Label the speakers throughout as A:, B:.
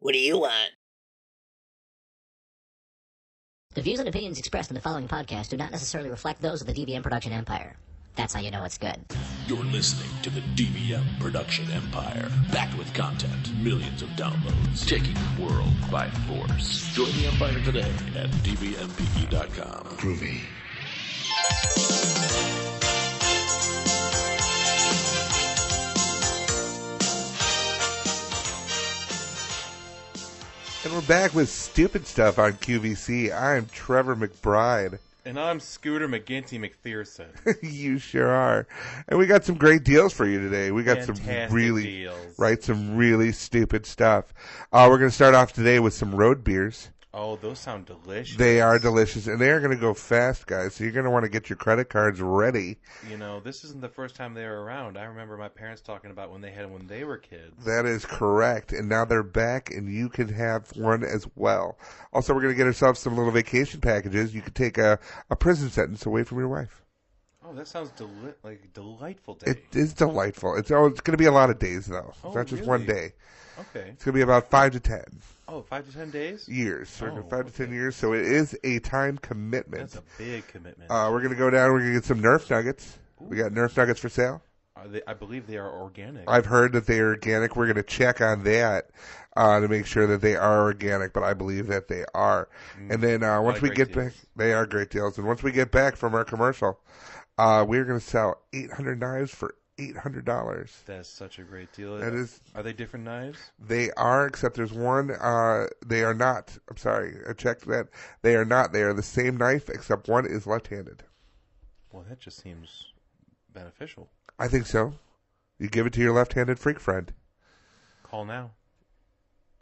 A: What do you want?
B: The views and opinions expressed in the following podcast do not necessarily reflect those of the DVM production empire. That's how you know it's good.
C: You're listening to the DVM production empire. Packed with content, millions of downloads, taking the world by force. Join the empire today at dvmpe.com.
D: Groovy.
E: And we're back with stupid stuff on QVC. I'm Trevor McBride.
F: And I'm Scooter McGinty McPherson.
E: You sure are. And we got some great deals for you today. We got
F: Fantastic
E: some really
F: deals.
E: some really stupid stuff. We're going to start off today with some road beers.
F: Oh, those sound delicious.
E: They are delicious, and they are going to go fast, guys. So you're going to want to get your credit cards ready.
F: You know, this isn't the first time they were around. I remember my parents talking about when they had them when they were kids.
E: That is correct. And now they're back, and you can have one as well. Also, we're going to get ourselves some little vacation packages. You could take a prison sentence away from your wife.
F: Oh, that sounds like a delightful day.
E: It is delightful. It's going to be a lot of days, though. It's not just one day.
F: Okay.
E: It's going to be about 5 to 10.
F: Oh, 5 to 10 days?
E: Years. 5 to 10 years. So it is a time commitment.
F: That's a big commitment.
E: We're going to go down. We're going to get some Nerf nuggets. Ooh. We got Nerf nuggets for sale.
F: I believe they are organic.
E: I've heard that they are organic. We're going to check on that to make sure that they are organic, but I believe that they are. And then once we get back, they are great deals. And once we get back from our commercial, we're going to sell 800 knives for $800.
F: That's such a great deal.
E: That is.
F: Are they different knives?
E: They are, except there's one. They are not. I'm sorry. I checked that. They are not. They are the same knife, except one is left-handed.
F: Well, that just seems beneficial.
E: I think so. You give it to your left-handed freak friend.
F: Call now.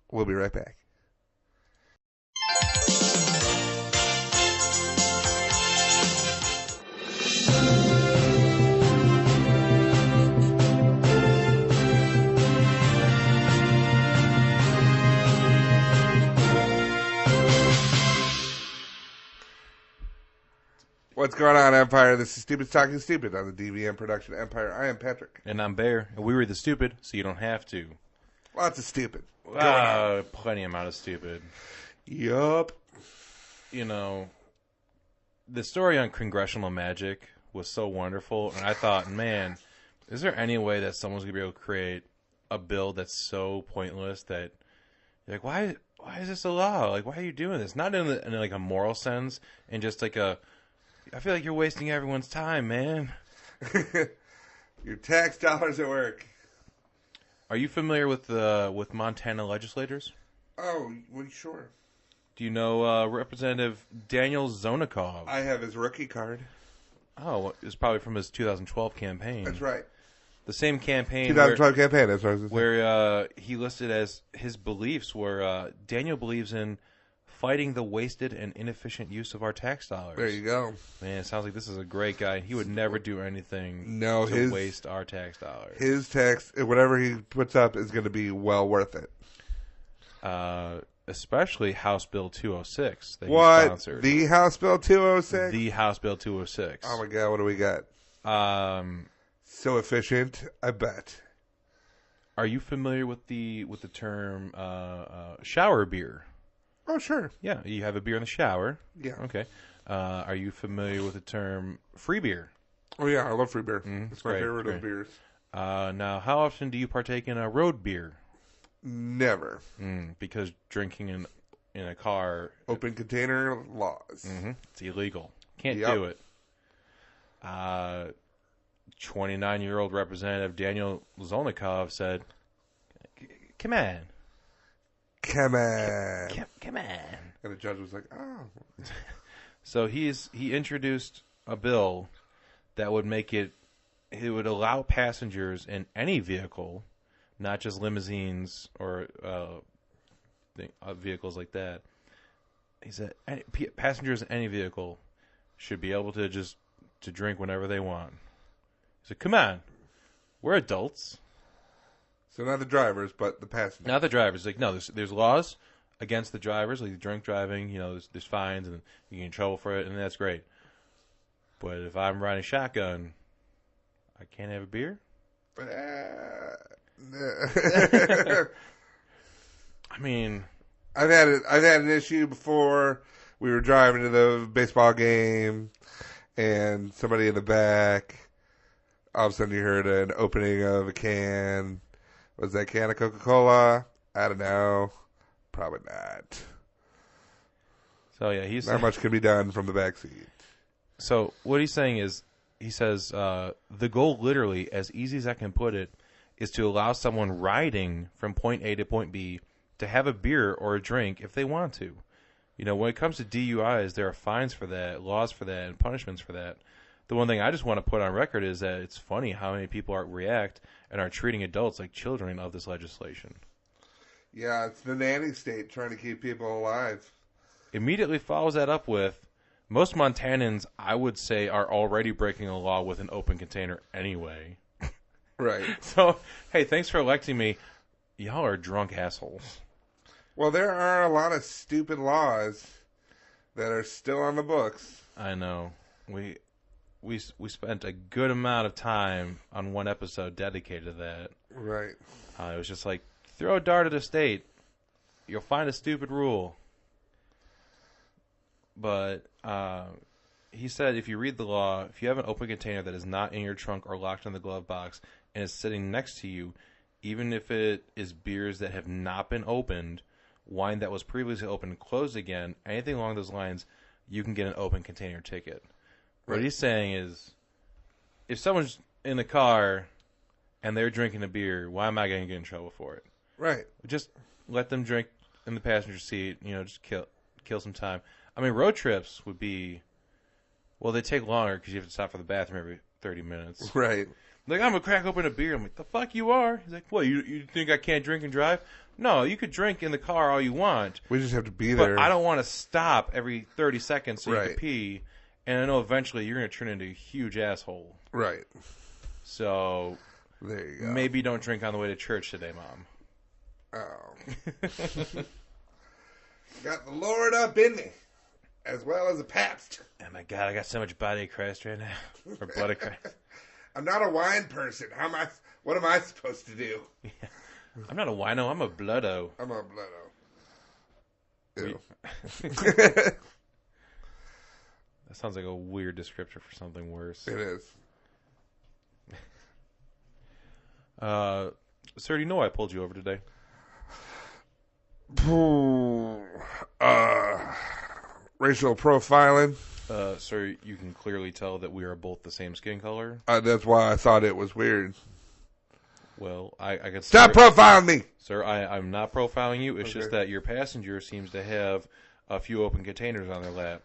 E: We'll be right back. What's going on, Empire? This is Stupid Talking Stupid on the DVM Production Empire. I am Patrick.
F: And I'm Bear. And we read the stupid, so you don't have to.
E: Lots of stupid.
F: Plenty amount of stupid.
E: Yup.
F: You know, the story on congressional magic was so wonderful, and I thought, man, is there any way that someone's going to be able to create a bill that's so pointless that you're like, why is this a law? Like, why are you doing this? Not in like a moral sense, and just like I feel like you're wasting everyone's time, man.
E: Your tax dollars at work.
F: Are you familiar with Montana legislators?
E: Oh, well, sure.
F: Do you know Representative Daniel Zonikov?
E: I have his rookie card.
F: Oh, it's probably from his 2012 campaign.
E: That's right.
F: The same campaign.
E: 2012 campaign, that's what I was going to say.
F: Where he listed as his beliefs were Daniel believes in fighting the wasted and inefficient use of our tax dollars.
E: There you go.
F: Man, it sounds like this is a great guy. He would never do anything
E: to
F: waste our tax dollars.
E: His tax, whatever he puts up, is going to be well worth it.
F: Especially House Bill 206 that he sponsored.
E: The House Bill 206?
F: The House Bill 206.
E: Oh, my God. What do we got? So efficient, I bet.
F: Are you familiar with the term shower beer?
E: Oh, sure.
F: Yeah, you have a beer in the shower.
E: Yeah.
F: Okay. Are you familiar with the term free beer?
E: Oh, yeah, I love free beer. It's my
F: great,
E: favorite
F: great.
E: of beers.
F: Now, how often do you partake in a road beer?
E: Never.
F: Because drinking in a car...
E: Open container laws.
F: It's illegal. Can't do it. 29-year-old Representative Daniel Zonikov said, come on.
E: Come on.
F: Come on.
E: And the judge was like, oh.
F: So he introduced a bill that would make it would allow passengers in any vehicle, not just limousines or vehicles like that. He said passengers in any vehicle should be able to drink whenever they want. He said, come on. We're adults.
E: So not the drivers, but the passengers.
F: Not the drivers. Like, no, there's laws against the drivers, like drunk driving. You know, there's fines and you get in trouble for it, and that's great. But if I'm riding shotgun, I can't have a beer? I mean,
E: I've had an issue before. We were driving to the baseball game, and somebody in the back, all of a sudden you heard an opening of a can. Was that can of Coca-Cola? I don't know. Probably not.
F: So yeah, he's
E: not much can be done from the back seat.
F: So what he's saying is, he says the goal, literally, as easy as I can put it, is to allow someone riding from point A to point B to have a beer or a drink if they want to. You know, when it comes to DUIs, there are fines for that, laws for that, and punishments for that. The one thing I just want to put on record is that it's funny how many people react and are treating adults like children of this legislation.
E: Yeah, it's the nanny state trying to keep people alive.
F: Immediately follows that up with, most Montanans, I would say, are already breaking a law with an open container anyway.
E: Right.
F: So, hey, thanks for electing me. Y'all are drunk assholes.
E: Well, there are a lot of stupid laws that are still on the books.
F: I know. We spent a good amount of time on one episode dedicated to that.
E: Right.
F: It was just like, throw a dart at a state. You'll find a stupid rule. But he said if you read the law, if you have an open container that is not in your trunk or locked in the glove box and is sitting next to you, even if it is beers that have not been opened, wine that was previously opened and closed again, anything along those lines, you can get an open container ticket. Right. What he's saying is, if someone's in the car and they're drinking a beer, why am I going to get in trouble for it?
E: Right.
F: Just let them drink in the passenger seat, just kill some time. I mean, road trips would be, well, they take longer because you have to stop for the bathroom every 30 minutes.
E: Right.
F: Like, I'm going to crack open a beer. I'm like, the fuck you are? He's like, what, you think I can't drink and drive? No, you could drink in the car all you want.
E: We just have to be there.
F: But I don't want to stop every 30 seconds so
E: right.
F: you can pee. And I know eventually you're going to turn into a huge asshole.
E: Right.
F: So,
E: there you go.
F: Maybe don't drink on the way to church today, Mom.
E: Oh. Got the Lord up in me, as well as a Pabst.
F: Oh, my God, I got so much body of Christ right now. Or blood of Christ.
E: I'm not a wine person. What am I supposed to do?
F: Yeah. I'm not a wino. I'm a bloodo.
E: I'm a bloodo. Ew.
F: That sounds like a weird descriptor for something worse.
E: It is.
F: Sir, do you know why I pulled you over today?
E: Racial profiling.
F: Sir, you can clearly tell that we are both the same skin color.
E: That's why I thought it was weird.
F: Well, I could
E: stop profiling me,
F: sir. I'm not profiling you. It's just that your passenger seems to have a few open containers on their lap.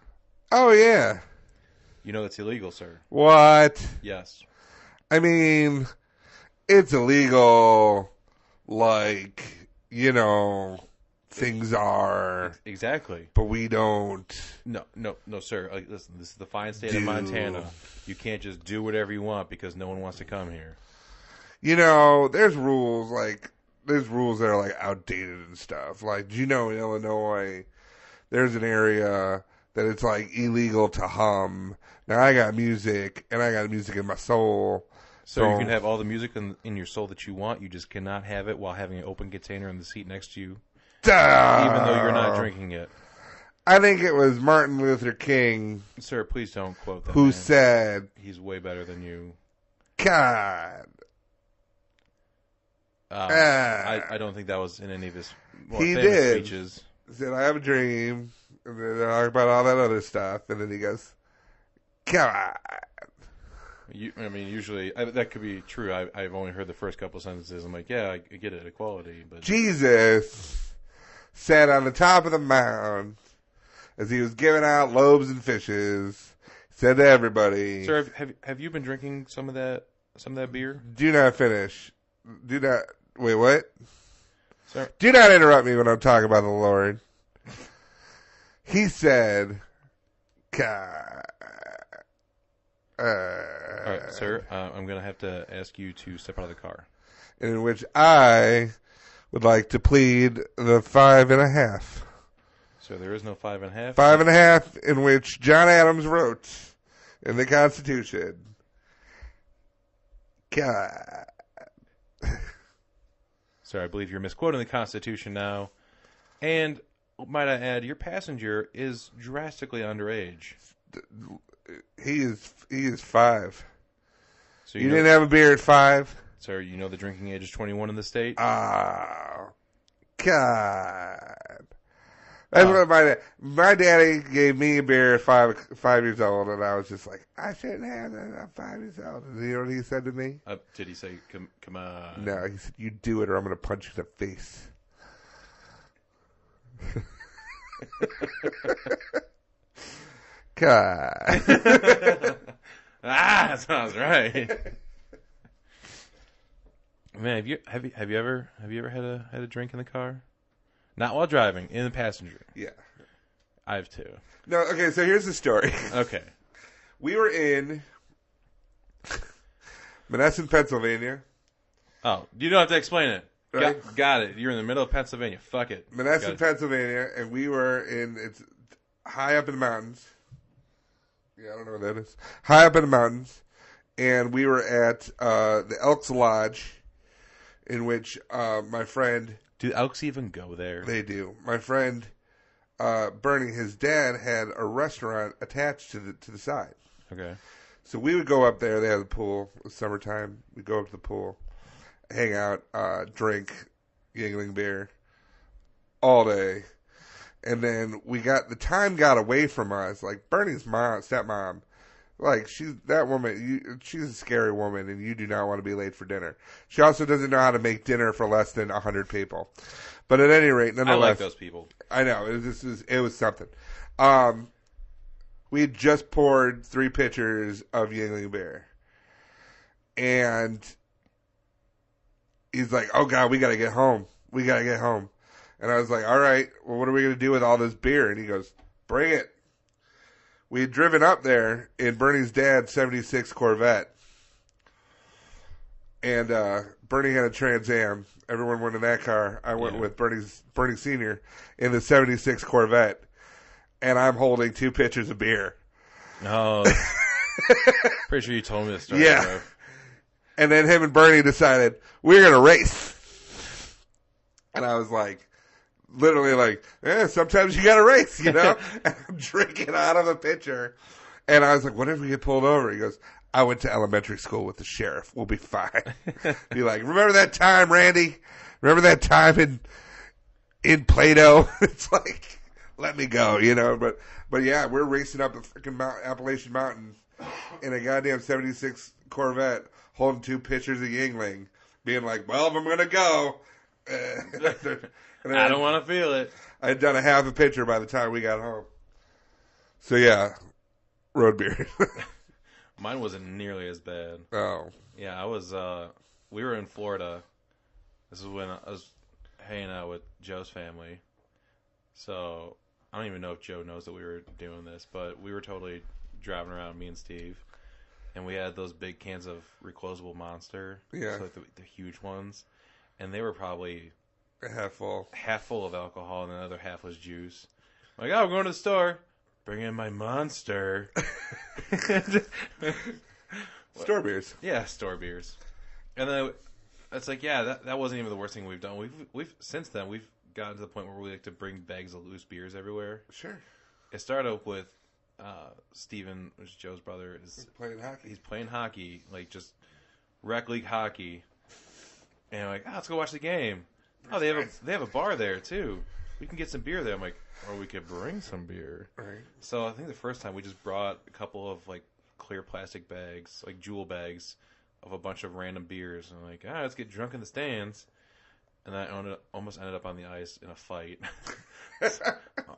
E: Oh yeah.
F: You know that's illegal, sir.
E: What?
F: Yes.
E: I mean, it's illegal. Like, things are.
F: Exactly.
E: But we don't.
F: No, sir. Listen, this is the fine state of Montana. You can't just do whatever you want because no one wants to come here.
E: There's rules that are like outdated and stuff. Like, in Illinois, there's an area that it's like illegal to hum. Now I got music, and I got music in my soul.
F: So you can have all the music in your soul that you want. You just cannot have it while having an open container in the seat next to you. Even though you're not drinking it.
E: I think it was Martin Luther King.
F: Sir, please don't quote that
E: who
F: man.
E: Said,
F: he's way better than you.
E: God.
F: I don't think that was in any of his
E: he
F: famous
E: did.
F: speeches.
E: He said, I have a dream. And then they talk about all that other stuff. And then he goes, God.
F: Usually, that could be true. I've only heard the first couple of sentences. I'm like, yeah, I get it, equality. But
E: Jesus sat on the top of the mound as he was giving out loaves and fishes. Said to everybody,
F: "Sir, have you been drinking some of that beer?"
E: Do not finish. Do not. Wait, what?
F: Sir?
E: Do not interrupt me when I'm talking about the Lord. He said, God.
F: All right, sir, I'm going to have to ask you to step out of the car.
E: In which I would like to plead the 5.5.
F: So there is no 5.5?
E: 5.5 in which John Adams wrote in the Constitution. God.
F: Sir, I believe you're misquoting the Constitution now. And might I add, your passenger is drastically underage.
E: He is 5.
F: So
E: you didn't have a beer at 5?
F: Sir, you know the drinking age is 21 in the state?
E: Oh, God. That's what my daddy gave me a beer at 5 years old, and I was just like, I shouldn't have that. I'm 5 years old. And you know what he said to me?
F: Did he say, come on?
E: No, he said, you do it or I'm going to punch you in the face. God.
F: That sounds right. Man, have you ever had a drink in the car? Not while driving, in the passenger.
E: Yeah.
F: I have too.
E: No, okay, so here's the story.
F: Okay.
E: We were in Menneson, Pennsylvania.
F: Oh, you don't have to explain it.
E: Right?
F: Got it. You're in the middle of Pennsylvania. Fuck it.
E: Menneson, Pennsylvania, and we were it's high up in the mountains. Yeah, I don't know what that is. High up in the mountains, and we were at the Elks Lodge, in which my friend...
F: Do elks even go there?
E: They do. My friend, Bernie, his dad had a restaurant attached to the side.
F: Okay.
E: So we would go up there. They had a pool. It was summertime. We'd go up to the pool, hang out, drink Yuengling beer all day. And then the time got away from us. Like Bernie's stepmom, like she's a scary woman, and you do not want to be late for dinner. She also doesn't know how to make dinner for less than 100 people. But at any rate, nonetheless,
F: I like those people.
E: I know it was something. We had just poured 3 pitchers of Yuengling beer, and he's like, "Oh God, we got to get home. We got to get home." And I was like, all right, well, what are we going to do with all this beer? And he goes, bring it. We had driven up there in Bernie's dad's 76 Corvette. And Bernie had a Trans Am. Everyone went in that car. I went with Bernie Sr. in the 76 Corvette. And I'm holding 2 pitchers of beer.
F: Oh. Pretty sure you told me this story.
E: Yeah.
F: Bro.
E: And then him and Bernie decided, we're going to race. And I was like... literally like, sometimes you got to race, you know? And I'm drinking out of a pitcher. And I was like, what if we get pulled over? He goes, I went to elementary school with the sheriff. We'll be fine. Be like, remember that time, Randy? Remember that time in Plato? It's like, let me go, you know? But yeah, we're racing up the freaking Appalachian Mountains in a goddamn 76 Corvette, holding 2 pitchers of Yuengling, being like, well, if I'm going to go...
F: I don't want to feel it.
E: I had done a half a pitcher by the time we got home. So yeah, road beer.
F: Mine wasn't nearly as bad.
E: Oh.
F: Yeah, I was, we were in Florida. This is when I was hanging out with Joe's family. So, I don't even know if Joe knows that we were doing this, but we were totally driving around, me and Steve. And we had those big cans of reclosable Monster.
E: Yeah.
F: So like the huge ones. And they were probably...
E: half full
F: of alcohol, and the other half was juice. I'm like, oh, we're going to the store. Bring in my Monster.
E: Store beers.
F: Yeah, store beers. And then it's like, yeah, that wasn't even the worst thing we've done. We've since then we've gotten to the point where we like to bring bags of loose beers everywhere.
E: Sure.
F: It started up with Steven, which is Joe's brother,
E: He's playing hockey.
F: He's playing hockey, like just rec league hockey. And I'm like, let's go watch the game. Oh, they have a bar there too. We can get some beer there. I'm like, or we could bring some beer.
E: Right.
F: So I think the first time we just brought a couple of like clear plastic bags, like jewel bags, of a bunch of random beers. And I'm like, let's get drunk in the stands. And I almost ended up on the ice in a fight.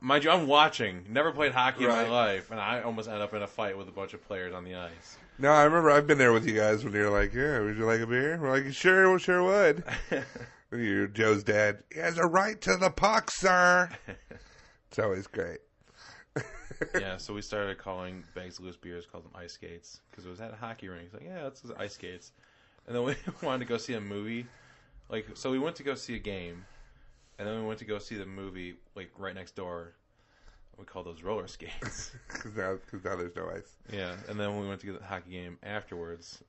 F: Mind you, I'm watching. Never played hockey in my life, and I almost ended up in a fight with a bunch of players on the ice.
E: No, I remember I've been there with you guys when you're like, yeah, would you like a beer? We're like, sure would. You're Joe's dad. He has a right to the puck, sir. It's always great.
F: Yeah, so we started calling bags of loose beers, called them ice skates, because it was at a hockey rink. It's like, yeah, it's ice skates. And then we wanted to go see a movie. Like, so we went to go see a game, and then we went to go see the movie, like, right next door. We call those roller skates.
E: Because now there's no ice.
F: Yeah, and then when we went to get the hockey game afterwards,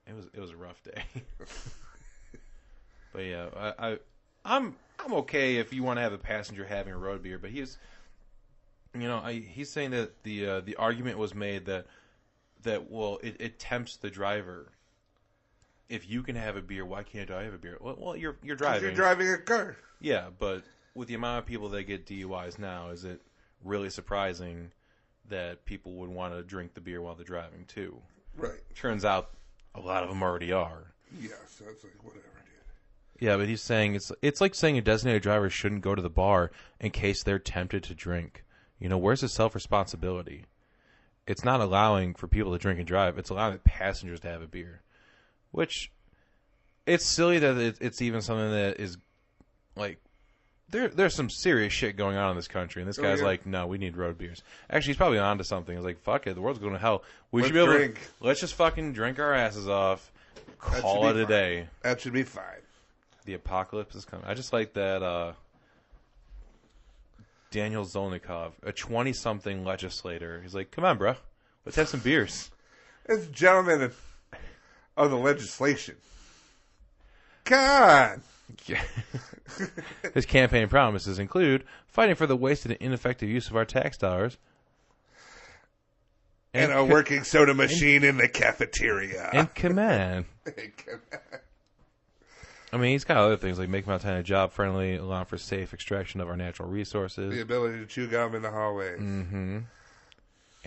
F: it was a rough day. But yeah, I'm I'm okay if you want to have a passenger having a road beer, but he's saying that the argument was made that it tempts the driver. If you can have a beer, why can't I have a beer? Well, you're driving.
E: You're driving a car.
F: Yeah, but with the amount of people that get DUIs now, is it really surprising that people would want to drink the beer while they're driving too?
E: Right.
F: Turns out a lot of them already are.
E: Yeah, so it's like whatever, dude.
F: Yeah, but he's saying it's like saying a designated driver shouldn't go to the bar in case they're tempted to drink. Where's the self-responsibility? It's not allowing for people to drink and drive. It's allowing passengers to have a beer. Which, it's silly that it's even something that is, like, there's some serious shit going on in this country. And this guy's like, no, we need road beers. Actually, he's probably onto something. He's like, fuck it, the world's going to hell. Let's just fucking drink our asses off, call it a day.
E: That should be fine.
F: The apocalypse is coming. I just like that Daniel Zolnikov, a 20-something legislator. He's like, come on, bro. Let's have some beers.
E: It's gentlemen of the legislation. Come on.
F: His campaign promises include fighting for the wasted and ineffective use of our tax dollars.
E: And a working soda machine in the cafeteria.
F: And command. I mean, he's got other things like make Montana job friendly, allowing for safe extraction of our natural resources.
E: The ability to chew gum in the hallways.
F: Mm-hmm.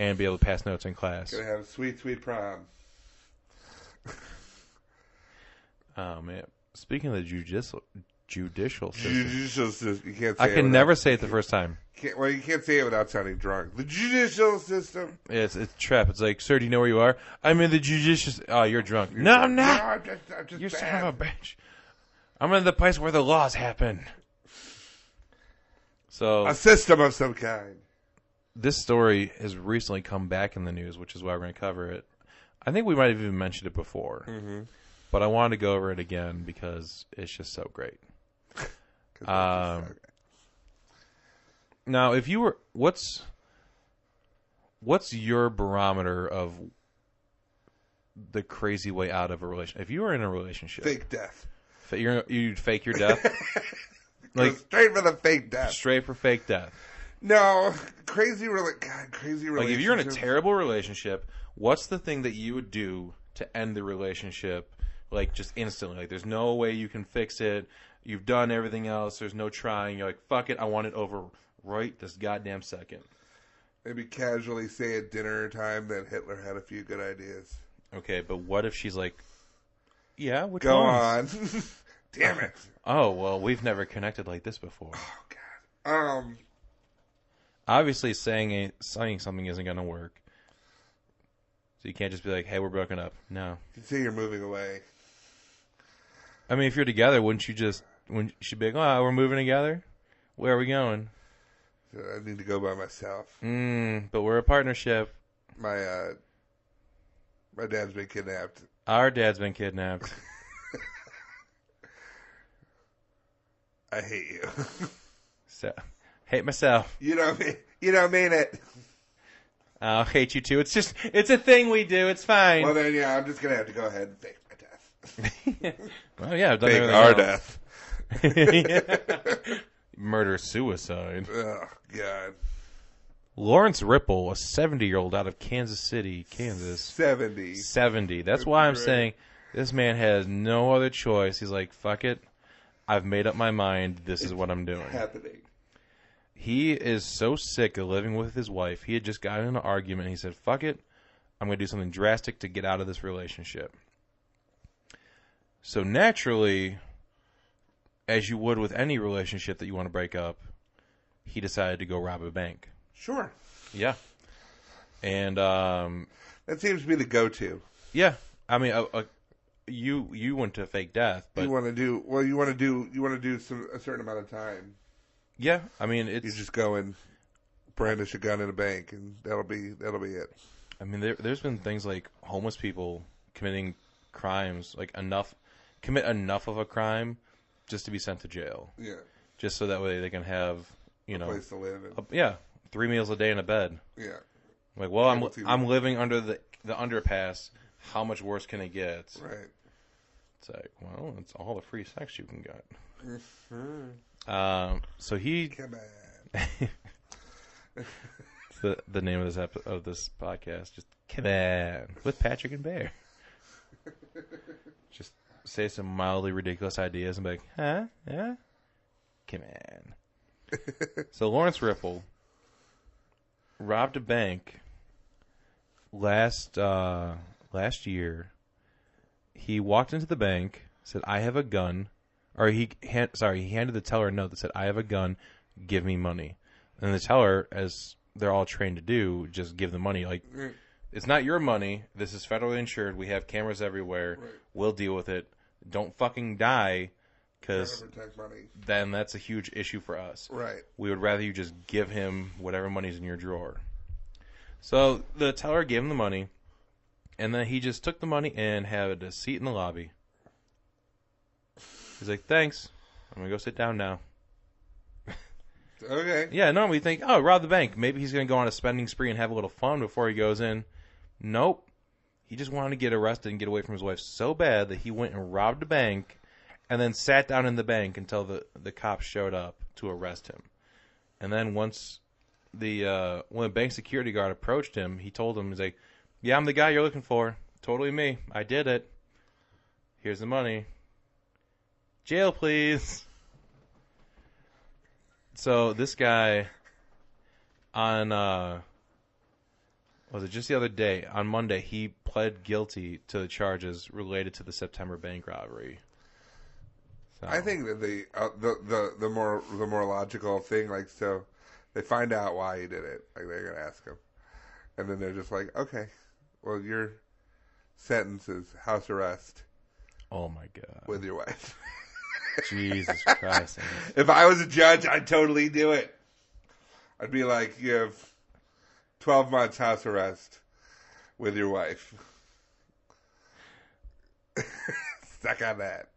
F: And be able to pass notes in class.
E: Gonna have a sweet, sweet prom.
F: Oh, man. Speaking of the judicial system.
E: Judicial system. You can't say
F: I can never say it the first time.
E: You can't say it without sounding drunk. The judicial system.
F: It's a trap. It's like, sir, do you know where you are? I'm in the judicial... Oh, you're drunk. No, I'm not.
E: No, I'm just
F: You're
E: bad.
F: son of a bitch. I'm in the place where the laws happen. So
E: a system of some kind.
F: This story has recently come back in the news, which is why we're going to cover it. I think we might have even mentioned it before. Mm-hmm. But I wanted to go over it again because it's just so great. Now, if you were, what's your barometer of the crazy way out of a relationship? If you were in a relationship,
E: fake death.
F: You'd fake your death,
E: like straight for the fake death.
F: Straight for fake death.
E: No, crazy relationship.
F: Like if you're in a terrible relationship, what's the thing that you would do to end the relationship? Like, just instantly. Like, there's no way you can fix it. You've done everything else. There's no trying. You're like, fuck it. I want it over right this goddamn second.
E: Maybe casually say at dinner time that Hitler had a few good ideas.
F: Okay, but what if she's like, yeah, which
E: Go
F: ones?
E: on. Damn it.
F: Oh, well, we've never connected like this before.
E: Oh, God.
F: Obviously, saying something isn't going to work. So you can't just be like, hey, we're broken up. No.
E: You say you're moving away.
F: I mean, if you're together, wouldn't she be like, oh, we're moving together? Where are we going?
E: I need to go by myself.
F: But we're a partnership.
E: My dad's been kidnapped.
F: Our dad's been kidnapped.
E: I hate you.
F: So, hate myself.
E: You don't mean it.
F: I'll hate you too. It's a thing we do. It's fine.
E: Well then, yeah, I'm just gonna have to go ahead and fake my death.
F: Well, yeah, I've done
E: fake
F: everything
E: our
F: else.
E: death.
F: Murder suicide.
E: Oh God.
F: Lawrence Ripple, a 70-year-old out of Kansas City, Kansas. 70. That's why I'm saying this man has no other choice. He's like, fuck it. I've made up my mind. This is what I'm doing.
E: Happening.
F: He is so sick of living with his wife. He had just gotten in an argument. He said, fuck it. I'm going to do something drastic to get out of this relationship. So naturally, as you would with any relationship that you want to break up, he decided to go rob a bank.
E: Sure.
F: Yeah. And
E: that seems to be the go-to.
F: Yeah. I mean, you went to fake death, but
E: you want to do a certain amount of time.
F: Yeah, I mean, you
E: just go and brandish a gun in a bank, and that'll be it.
F: I mean, there's been things like homeless people committing crimes, like commit enough of a crime just to be sent to jail.
E: Yeah.
F: Just so that way they can have
E: a place to live in.
F: 3 meals a day in a bed.
E: Yeah.
F: Like, well, I'm living under the underpass. How much worse can it get?
E: Right.
F: It's like, well, it's all the free sex you can get. Mm-hmm. So he...
E: Come on.
F: It's the name of this podcast. Just come on. With Patrick and Bear. Just say some mildly ridiculous ideas and be like, huh? Yeah? Come on. So Lawrence Ripple robbed a bank last year. He walked into the bank, said, I have a gun. Or he handed the teller a note that said, I have a gun, give me money. And the teller, as they're all trained to do, just give the money. Like, it's not your money. This is federally insured. We have cameras everywhere. Right. We'll deal with it. Don't fucking die, because then that's a huge issue for us.
E: Right.
F: We would rather you just give him whatever money's in your drawer. So the teller gave him the money, and then he just took the money and had a seat in the lobby. He's like, thanks. I'm going to go sit down now.
E: Okay.
F: Yeah, normally you think, oh, rob the bank. Maybe he's going to go on a spending spree and have a little fun before he goes in. Nope. He just wanted to get arrested and get away from his wife so bad that he went and robbed a bank and then sat down in the bank until the cops showed up to arrest him. And then once when the bank security guard approached him, he told him, he's like, yeah, I'm the guy you're looking for. Totally me. I did it. Here's the money. Jail, please. So this guy on, was it just the other day, on Monday, he pled guilty to the charges related to the September bank robbery. So.
E: I think that the more logical thing, like, so they find out why he did it, like they're gonna ask him, and then they're just like, okay, well, your sentence is house arrest.
F: Oh my God!
E: With your wife.
F: Jesus Christ!
E: If I was a judge, I'd totally do it. I'd be like, you have 12 months house arrest with your wife. Stuck on that.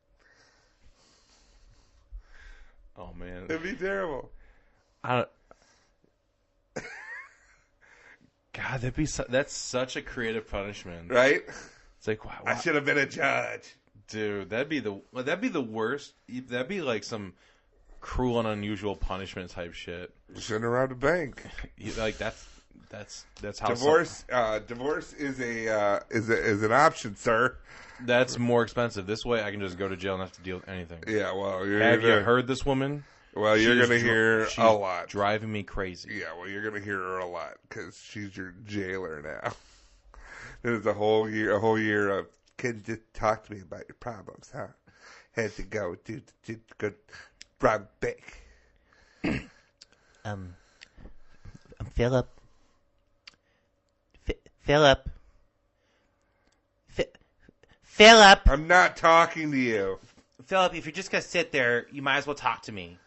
F: Oh man,
E: it'd be terrible.
F: God, that's such a creative punishment,
E: right?
F: It's like, wow,
E: I should have been a judge,
F: dude. That'd be the worst. That'd be like some cruel and unusual punishment type shit.
E: You shouldn't have robbed a bank.
F: Like that's how
E: divorce. Divorce is an option, sir.
F: That's more expensive. This way, I can just go to jail and not have to deal with anything.
E: Yeah, well,
F: have you heard this woman?
E: Well, you're going to hear a lot.
F: Driving me crazy.
E: Yeah, well, you're going to hear her a lot because she's your jailer now. There's a whole year of, can you just talk to me about your problems, huh? Had to go go rob a bank.
A: I'm Philip. Philip. Philip!
E: I'm not talking to you.
A: Philip, if you're just going to sit there, you might as well talk to me.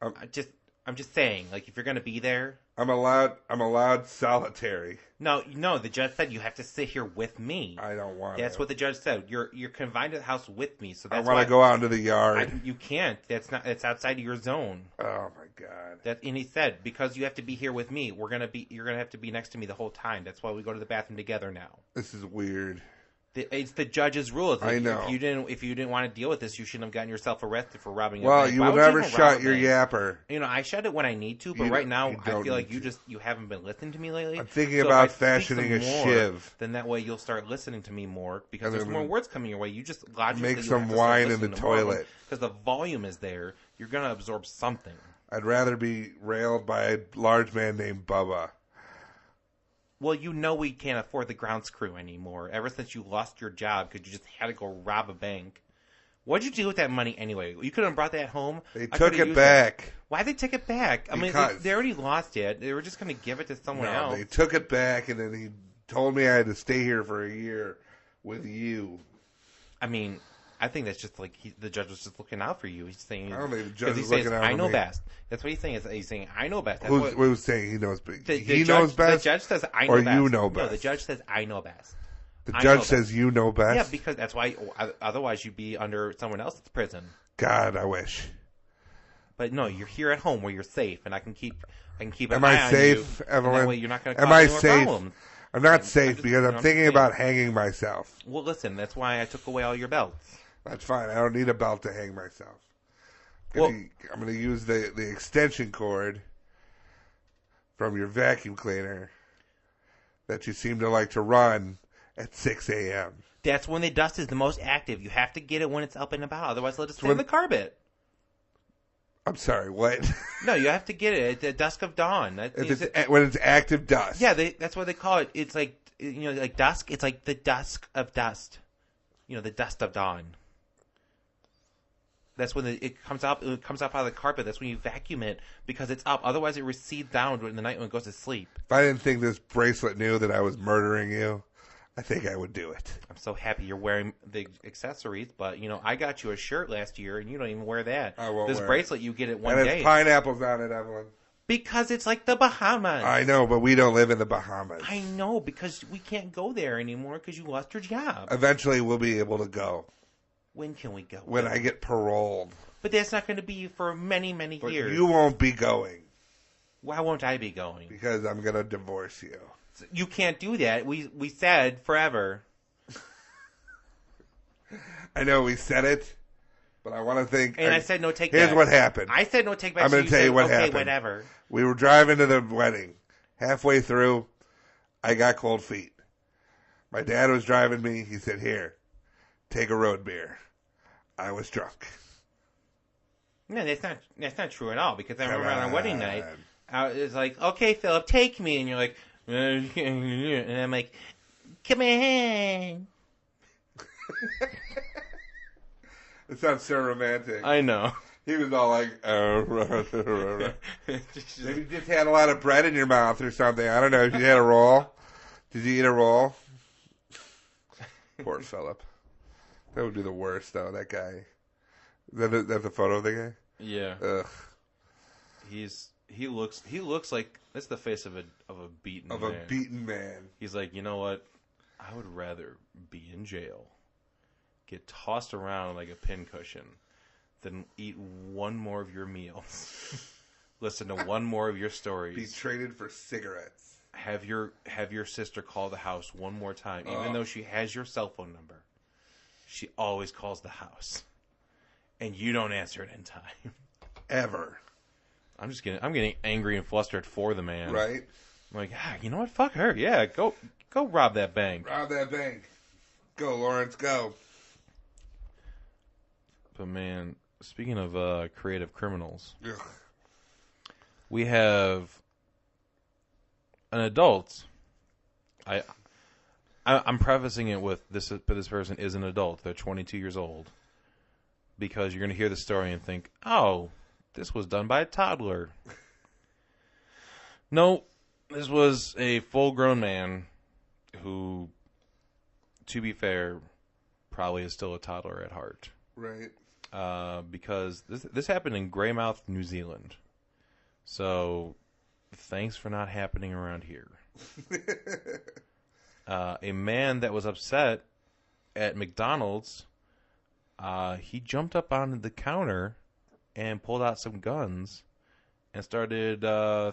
A: I'm just saying, like, if you're going to be there.
E: I'm allowed solitary.
A: No, the judge said you have to sit here with me.
E: I don't want to.
A: That's what the judge said. You're confined to the house with me, so that's
E: I want to go out into the yard.
A: You can't. It's outside of your zone.
E: Oh my God.
A: And he said, because you have to be here with me, you're going to have to be next to me the whole time. That's why we go to the bathroom together now.
E: This is weird.
A: It's the judge's rules.
E: I know.
A: If you didn't want to deal with this, you shouldn't have gotten yourself arrested for robbing a
E: bank.
A: bank.
E: You will never shut your yapper.
A: I shut it when I need to, but right now I feel like you haven't been listening to me lately.
E: I'm thinking about fashioning a shiv.
A: Then that way you'll start listening to me more because there's more words coming your way. You just logically
E: make some wine in the toilet
A: because the volume is there. You're gonna absorb something.
E: I'd rather be railed by a large man named Bubba.
A: Well, we can't afford the grounds crew anymore. Ever since you lost your job because you just had to go rob a bank. What'd you do with that money anyway? You could have brought that home.
E: They took it back.
A: Why'd they take it back? I mean, they already lost it. They were just going to give it to someone else.
E: They took it back, and then he told me I had to stay here for a year with you.
A: I mean, I think that's just like the judge was just looking out for you. He's saying,
E: I don't think the judge is looking out for me.
A: I know best. That's what he's saying. He's saying, I know best.
E: Who's saying he knows best?
A: He knows best? The judge says, I know best.
E: Or you know best?
A: No, the judge says, I know best.
E: The judge says you know best?
A: Yeah, because that's why, otherwise you'd be under someone else's prison.
E: God, I wish.
A: But no, you're here at home where you're safe, and I can keep an
E: Am
A: eye
E: I safe,
A: on you.
E: Evelyn?
A: That way you're not going to
E: cause any more problems. I'm not safe because I'm thinking about hanging myself.
A: Well, listen, that's why I took away all your belts.
E: That's fine. I don't need a belt to hang myself. I'm going to use the extension cord from your vacuum cleaner that you seem to like to run at 6 a.m.
A: That's when the dust is the most active. You have to get it when it's up and about. Otherwise, let it stay in the carpet.
E: I'm sorry, what?
A: No, you have to get it at the dusk of dawn.
E: When it's active dust.
A: Yeah, that's what they call it. It's like, like dusk. It's like the dusk of dust. The dust of dawn. That's when it comes up. It comes up out of the carpet. That's when you vacuum it because it's up. Otherwise, it recedes down in the night when it goes to sleep.
E: If I didn't think this bracelet knew that I was murdering you, I think I would do it.
A: I'm so happy you're wearing the accessories, but I got you a shirt last year, and you don't even wear that.
E: I won't
A: this
E: wear
A: bracelet, you get it one
E: and
A: day.
E: it's pineapples on it, Evelyn.
A: Because it's like the Bahamas.
E: I know, but we don't live in the Bahamas.
A: I know, because we can't go there anymore because you lost your job.
E: Eventually, we'll be able to go.
A: When can we go?
E: When I get paroled.
A: But that's not going to be for many, many years.
E: You won't be going.
A: Why won't I be going?
E: Because I'm going to divorce you.
A: You can't do that. We said forever.
E: I know we said it, but I want to think.
A: And I said no take
E: Here's
A: back.
E: what happened.
A: I said no take back.
E: I'm going to tell you what happened.
A: Okay, whatever.
E: We were driving to the wedding. Halfway through, I got cold feet. My dad was driving me. He said, "Here, take a road beer." I was drunk.
A: No, that's not true at all. Because I remember on our wedding night, I was like, "Okay, Philip, take me," and you're like, and I'm like, "Come on."
E: It sounds so romantic.
A: I know.
E: He was all like, maybe you just had a lot of bread in your mouth or something. I don't know. If you had a roll. Did you eat a roll? Poor Philip. That would be the worst, though, that guy. That's a photo of the guy?
F: Yeah.
E: Ugh.
F: He looks like that's the face of a beaten man.
E: Of a beaten man.
F: He's like, you know what? I would rather be in jail, get tossed around like a pincushion, than eat one more of your meals, listen to one more of your stories,
E: Be traded for cigarettes.
F: Have your sister call the house one more time, even though she has your cell phone number. She always calls the house, and you don't answer it in time.
E: Ever.
F: I'm getting angry and flustered for the man.
E: Right?
F: I'm like, you know what? Fuck her. Yeah, go rob that bank.
E: Rob that bank. Go, Lawrence, go.
F: But man, speaking of creative criminals,
E: Ugh.
F: we have an adult. I'm prefacing it with this person is an adult. They're 22 years old. Because you're going to hear the story and think, oh, this was done by a toddler. No, this was a full-grown man who, to be fair, probably is still a toddler at heart.
E: Right.
F: Because this happened in Greymouth, New Zealand. So, thanks for not happening around here. A man that was upset at McDonald's, he jumped up on the counter and pulled out some guns and started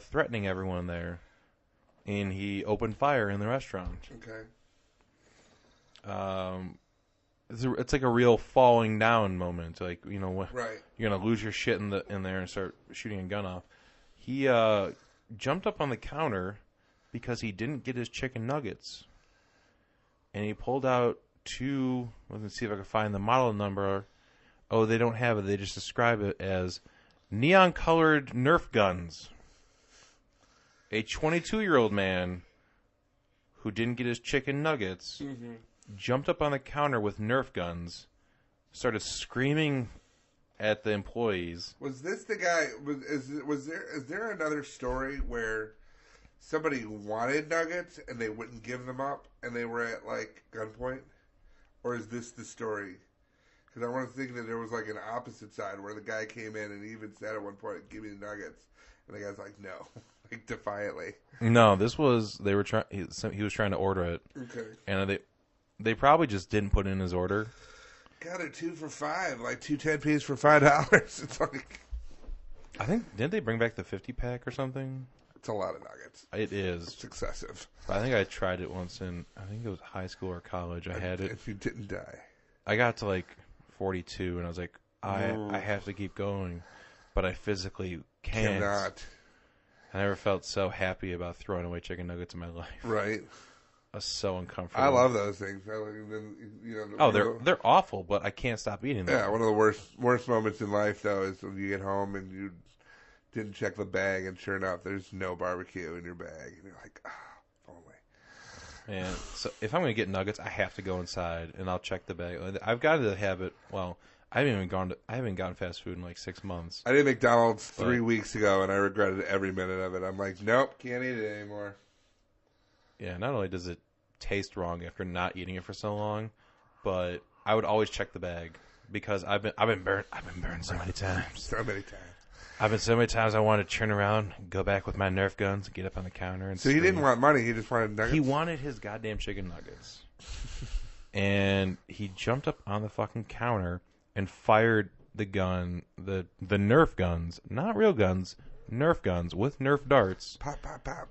F: threatening everyone there. And he opened fire in the restaurant.
E: Okay.
F: It's like a real falling down moment. Like,
E: right.
F: You're gonna lose your shit in there and start shooting a gun off. He jumped up on the counter because he didn't get his chicken nuggets, and he pulled out two. Let me see if I can find the model number. Oh, they don't have it. They just describe it as neon-colored Nerf guns. A 22-year-old man who didn't get his chicken nuggets jumped up on the counter with Nerf guns, started screaming at the employees.
E: Was this the guy? Is there another story where somebody wanted nuggets and they wouldn't give them up and they were at like gunpoint, or is this the story? Because I want to think that there was like an opposite side where the guy came in and he even said at one point, "Give me the nuggets," and the guy's like, "No," like defiantly.
F: No, this was they were trying. He was trying to order it.
E: Okay.
F: And they probably just didn't put in his order.
E: Got it 2 for $5, like 2 10-piece for $5. It's like,
F: I think didn't they bring back the 50-pack or something?
E: it's a lot of nuggets.
F: It is.
E: It's excessive.
F: I think I tried it once in I think it was high school or college. I had it.
E: If you didn't die.
F: I got to like 42, and I was like, I have to keep going, but I physically can't.
E: Cannot.
F: I never felt so happy about throwing away chicken nuggets in my life.
E: Right.
F: I was so uncomfortable.
E: I love those things.
F: They're awful, but I can't stop eating them.
E: Yeah, one of the worst moments in life, though, is when you get home and you didn't check the bag, and sure enough, there's no barbecue in your bag. And you're like, only.
F: And so if I'm going to get nuggets, I have to go inside, and I'll check the bag. I've got the habit, I haven't gotten fast food in like 6 months.
E: I did McDonald's 3 weeks ago, and I regretted every minute of it. I'm like, nope, can't eat it anymore.
F: Yeah, not only does it taste wrong after not eating it for so long, but I would always check the bag because I've been burned so many times.
E: So many times.
F: I've been so many times I wanted to turn around, go back with my Nerf guns, get up on the counter, and
E: so he didn't want money. He just wanted nuggets.
F: He wanted his goddamn chicken nuggets, and he jumped up on the fucking counter and fired the gun, the Nerf guns, not real guns, Nerf guns with Nerf darts.
E: Pop, pop, pop.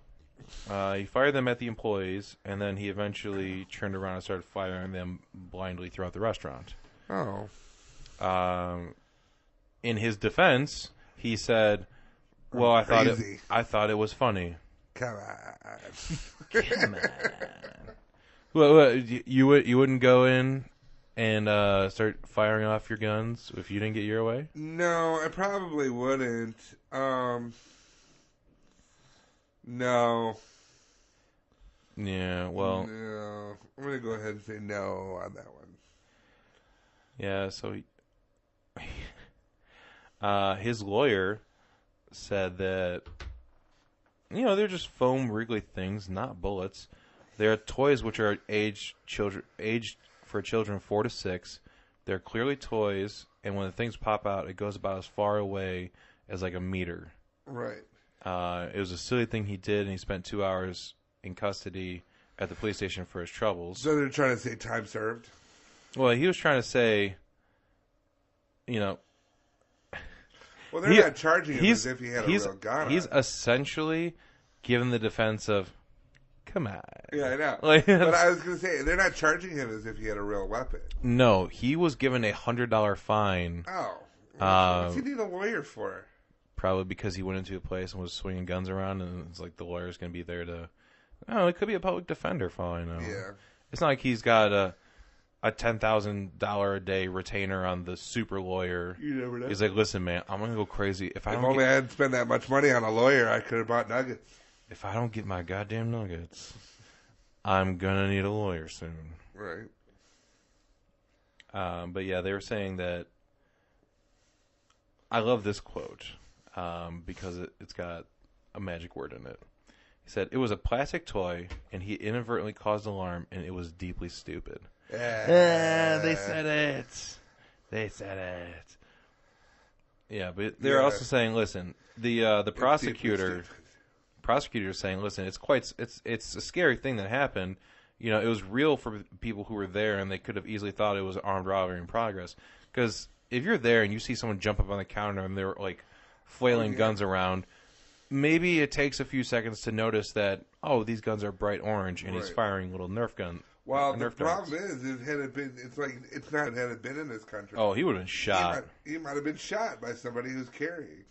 F: He fired them at the employees, and then he eventually turned around and started firing them blindly throughout the restaurant.
E: Oh.
F: In his defense, he said, "Well, I thought it was funny."
E: Come on.
F: Come on. Well, you wouldn't go in and start firing off your guns if you didn't get your way?
E: No, I probably wouldn't. No.
F: Yeah, well...
E: No. I'm going to go ahead and say no on that one.
F: Yeah, so his lawyer said that, they're just foam wriggly things, not bullets. They're toys which are aged for children 4 to 6. They're clearly toys, and when the things pop out, it goes about as far away as like a meter.
E: Right.
F: It was a silly thing he did, and he spent 2 hours in custody at the police station for his troubles.
E: So they're trying to say time served?
F: Well, he was trying to say,
E: Well, they're not charging him as if he had a real gun.
F: He's essentially given the defense of, come on.
E: Yeah, I know. But I was going to say, they're not charging him as if he had a real weapon.
F: No, he was given a $100 fine.
E: Oh. What's he need a lawyer for?
F: Probably because he went into a place and was swinging guns around, and it's like the lawyer's going to be there to... Oh, it could be a public defender for all I know.
E: Yeah.
F: It's not like he's got a $10,000 a day retainer on the super lawyer.
E: You never know.
F: He's like, listen, man, I'm going to go crazy. If
E: I hadn't spent that much money on a lawyer, I could have bought nuggets.
F: If I don't get my goddamn nuggets, I'm going to need a lawyer soon.
E: Right.
F: But yeah, they were saying that... I love this quote because it's got a magic word in it. He said, it was a plastic toy, and he inadvertently caused alarm, and it was deeply stupid. Yeah, they said it. They said it. Yeah, but they're also saying, listen, the prosecutor's saying, listen, it's a scary thing that happened. It was real for people who were there, and they could have easily thought it was armed robbery in progress. Because if you're there and you see someone jump up on the counter and they're like flailing guns around, maybe it takes a few seconds to notice that, these guns are bright orange, and he's firing little Nerf guns.
E: Well, the problem is, had it been in this country.
F: Oh, he would have been shot.
E: He might have been shot by somebody who's carrying.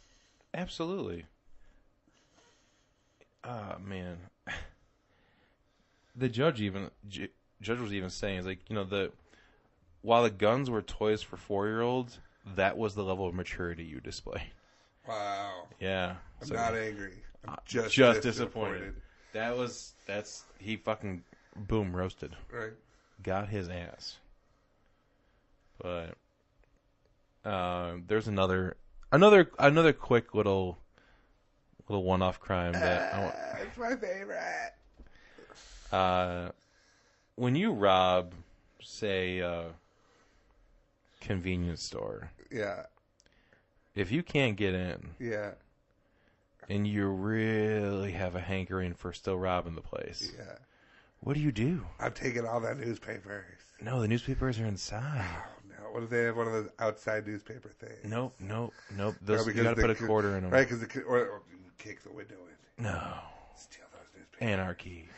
F: Absolutely. Man. The judge was even saying, it's like, while the guns were toys for 4-year-olds, that was the level of maturity you display.
E: Wow.
F: Yeah.
E: I'm not angry. I'm just
F: disappointed. He fucking boom roasted.
E: Right.
F: Got his ass. But there's another quick little one-off crime that
E: it's my favorite.
F: When you rob, say, a convenience store.
E: Yeah.
F: If you can't get in.
E: Yeah.
F: And you really have a hankering for still robbing the place.
E: Yeah.
F: What do you do?
E: I'm taking all the newspapers.
F: No, the newspapers are inside.
E: Oh, no. What if they have one of those outside newspaper things?
F: Nope. Those, you got to put a quarter in them.
E: Right, or kick the window in.
F: No.
E: Steal those newspapers.
F: Anarchy.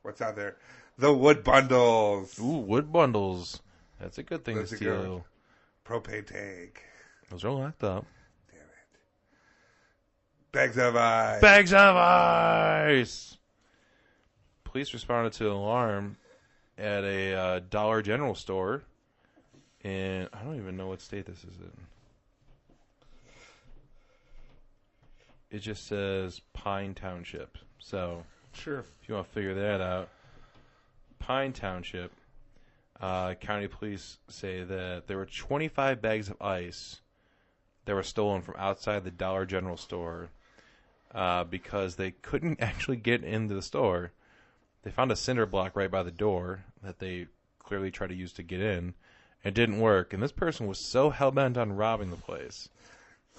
E: What's out there? The wood bundles.
F: Ooh, wood bundles. That's a good thing
E: That's
F: to
E: a good
F: steal.
E: one. Propane tank.
F: Those are locked up.
E: Damn it. Bags of ice.
F: Bags of ice! Police responded to an alarm at a Dollar General store in, I don't even know what state this is in. It just says Pine Township. So,
E: Sure.
F: if you want to figure that out, Pine Township, county police say that there were 25 bags of ice that were stolen from outside the Dollar General store because they couldn't actually get into the store. They found a cinder block right by the door that they clearly tried to use to get in. It didn't work, and this person was so hell-bent on robbing the place.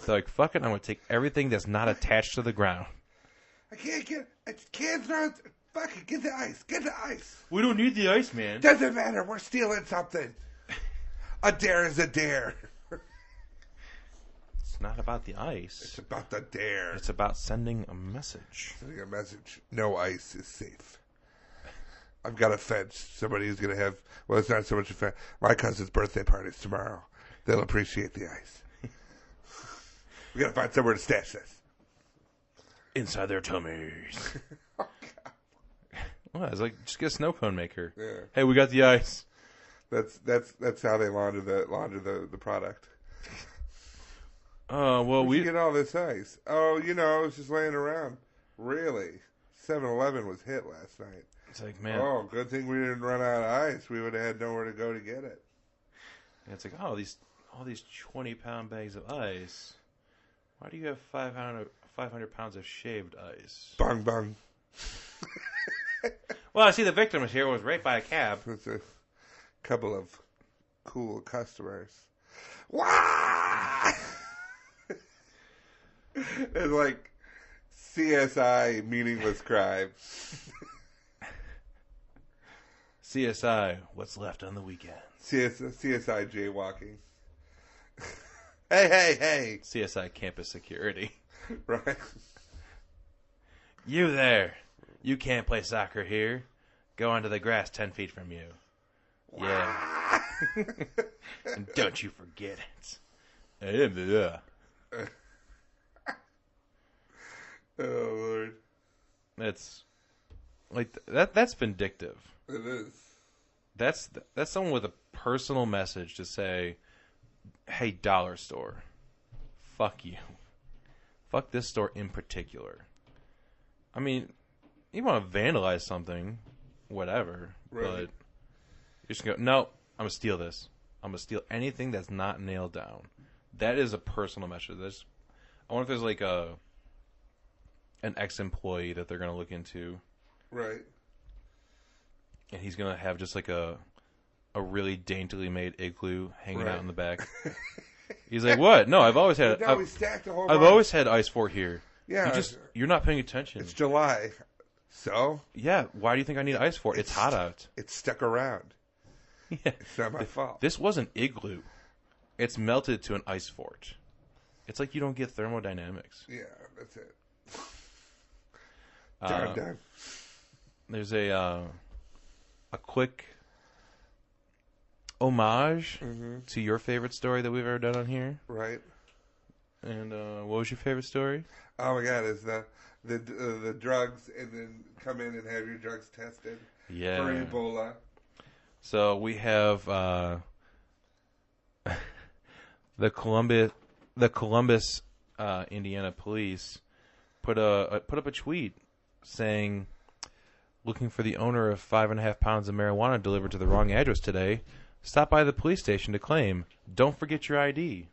F: They're like, fuck it, I'm going to take everything that's not attached to the ground.
E: I can't not. Fuck it, get the ice. Get the ice.
F: We don't need the ice, man.
E: Doesn't matter. We're stealing something. A dare is a dare.
F: It's not about the ice.
E: It's about the dare.
F: It's about sending a message.
E: Sending a message. No ice is safe. I've got a fence. Somebody who's going to have... Well, it's not so much a fence. My cousin's birthday party's tomorrow. They'll appreciate the ice. We got to find somewhere to stash this.
F: Inside their tummies. Well, it's like, just get a snow cone maker.
E: Yeah.
F: Hey, we got the ice.
E: That's how they launder the product.
F: Well,
E: We get all this ice. Oh, it was just laying around. Really? 7-Eleven was hit last night.
F: It's like, man.
E: Oh, good thing we didn't run out of ice. We would have had nowhere to go to get it.
F: It's like, all these 20-pound bags of ice. Why do you have 500 pounds of shaved ice?
E: Bong bong.
F: Well, I see the victim here was raped by a cab.
E: It's a couple of cool customers. Wah! It's like CSI meaningless crime.
F: CSI, what's left on the weekend?
E: CSI jaywalking. Hey.
F: CSI campus security.
E: Right.
F: You there. You can't play soccer here. Go onto the grass 10 feet from you. Yeah. And don't you forget it. Yeah.
E: Oh, Lord.
F: That's like that's vindictive.
E: It is.
F: That's someone with a personal message to say, hey, dollar store, fuck you. Fuck this store in particular. I mean, you want to vandalize something, whatever,
E: Right.
F: but you just go, no, I'm going to steal this. I'm going to steal anything that's not nailed down. That is a personal message. I wonder if there's like an ex-employee that they're going to look into.
E: Right.
F: And he's going to have just like a really daintily made igloo hanging out in the back. He's like, what? No, I've always had
E: No, we stacked a whole
F: I've
E: bunch.
F: always had ice fort here.
E: Yeah.
F: You're not paying attention.
E: It's July. So?
F: Yeah, why do you think I need ice fort? It's hot out.
E: It's stuck around.
F: Yeah.
E: It's not my fault.
F: This wasn't igloo. It's melted to an ice fort. It's like you don't get thermodynamics.
E: Yeah, that's it. Done.
F: There's a quick homage to your favorite story that we've ever done on here.
E: Right.
F: And what was your favorite story?
E: Oh my God! Is the drugs and then come in and have your drugs tested for Ebola?
F: So we have the Columbus, Indiana police put up a tweet saying, looking for the owner of 5.5 pounds of marijuana delivered to the wrong address today. Stop by the police station to claim. Don't forget your ID.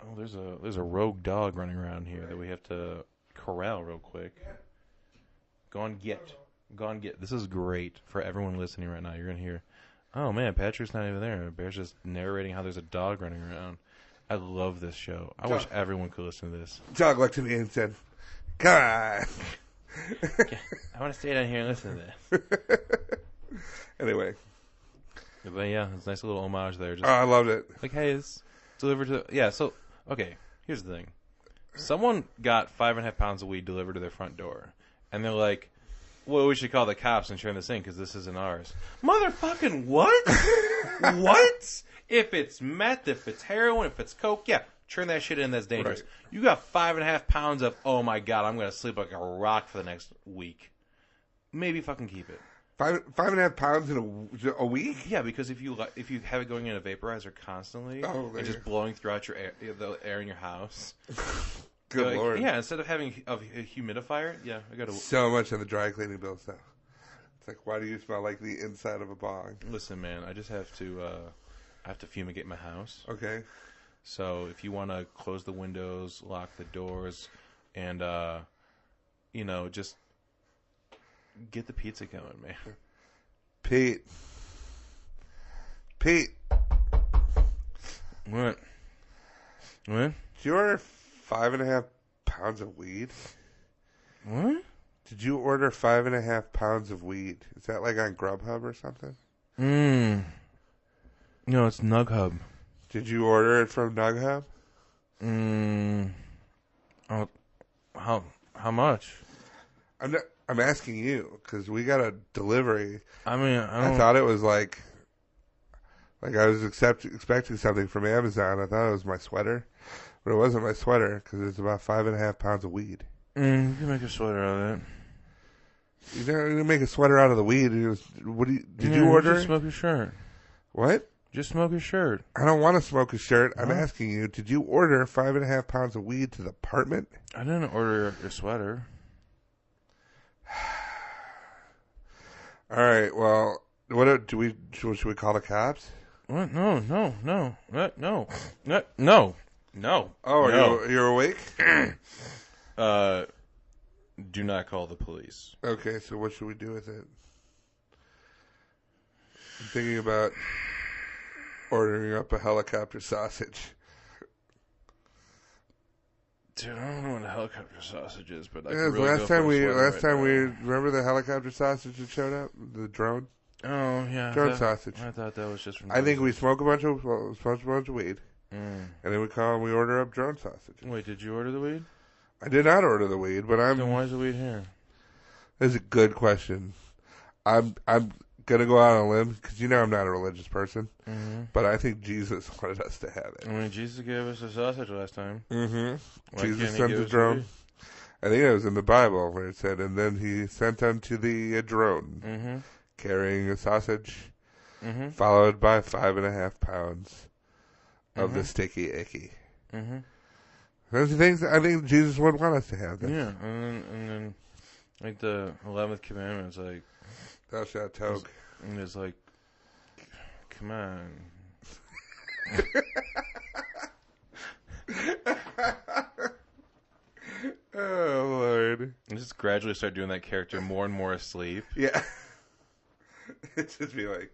F: Oh, there's a rogue dog running around here that we have to corral real quick. Go on, get. This is great for everyone listening right now. You're going to hear, oh man, Patrick's not even there. Bear's just narrating how there's a dog running around. I love this show. I wish everyone could listen to this.
E: Dog looked at me and said, come on.
F: I want to stay down here and listen to this.
E: Anyway.
F: But yeah, it's a nice little homage there. Just
E: I loved it.
F: like, hey, it's delivered to... Yeah, so, okay, here's the thing. Someone got 5.5 pounds of weed delivered to their front door. And they're like, Well, we should call the cops and turn this in because this isn't ours. Motherfucking what? What? If it's meth, if it's heroin, if it's coke, yeah, turn that shit in. That's dangerous.
E: Right.
F: You got 5.5 pounds of, oh my god, I'm going to sleep like a rock for the next week. Maybe fucking keep it.
E: 5.5 pounds in a week?
F: Yeah, because if you have it going in a vaporizer constantly and just blowing throughout the air in your house.
E: Good Lord.
F: Yeah, instead of having a humidifier, yeah, I got to.
E: So much on the dry cleaning bill stuff. It's like, why do you smell like the inside of a bong?
F: Listen, man, I just have to. I have to fumigate my house.
E: Okay.
F: So if you want to close the windows, lock the doors, and just get the pizza going, man.
E: Pete.
F: What? What?
E: Did you order 5.5 pounds of weed?
F: What?
E: Did you order 5.5 pounds of weed? Is that like on Grubhub or something?
F: No, it's Nughub.
E: Did you order it from Nughub?
F: Oh, how much?
E: I'm asking you because we got a delivery.
F: I mean,
E: I thought it was like I was expecting something from Amazon. I thought it was my sweater, but it wasn't my sweater because it's about 5.5 pounds of weed.
F: You can make a sweater out of it.
E: You didn't make a sweater out of the weed. Did you order?
F: Just smoke your shirt.
E: What?
F: Just smoke your shirt.
E: I don't want to smoke a shirt. I'm asking you, did you order 5.5 pounds of weed to the apartment?
F: I didn't order your sweater.
E: All right. Well, should we call the cops?
F: What? No. What? No.
E: Oh,
F: no.
E: You're awake?
F: Do not call the police.
E: Okay, so what should we do with it? I'm thinking about ordering up a helicopter sausage.
F: Dude, I don't know what a helicopter sausage is, but I
E: Yeah,
F: can really
E: last time we
F: now.
E: remember the helicopter sausage that showed up, the drone.
F: Oh yeah,
E: Drone sausage.
F: I thought that was just from.
E: I think we smoke a bunch of weed, and then we order up drone sausage.
F: Wait, did you order the weed?
E: I did not order the weed, but
F: Then why is the weed here?
E: That's a good question. I'm gonna go out on a limb because I'm not a religious person, but I think Jesus wanted us to have it.
F: I mean, Jesus gave us a sausage last time.
E: Mm-hmm. Jesus sent a drone. I think it was in the Bible where it said, and then he sent unto thee a drone carrying a sausage, followed by 5.5 pounds of the sticky icky. Those are things that I think Jesus would want us to have. This.
F: Yeah, and then like the 11th commandment is like,
E: thou shalt toke.
F: And it's like, come on.
E: Oh, Lord.
F: And just gradually start doing that character more and more asleep.
E: Yeah. It's just be like.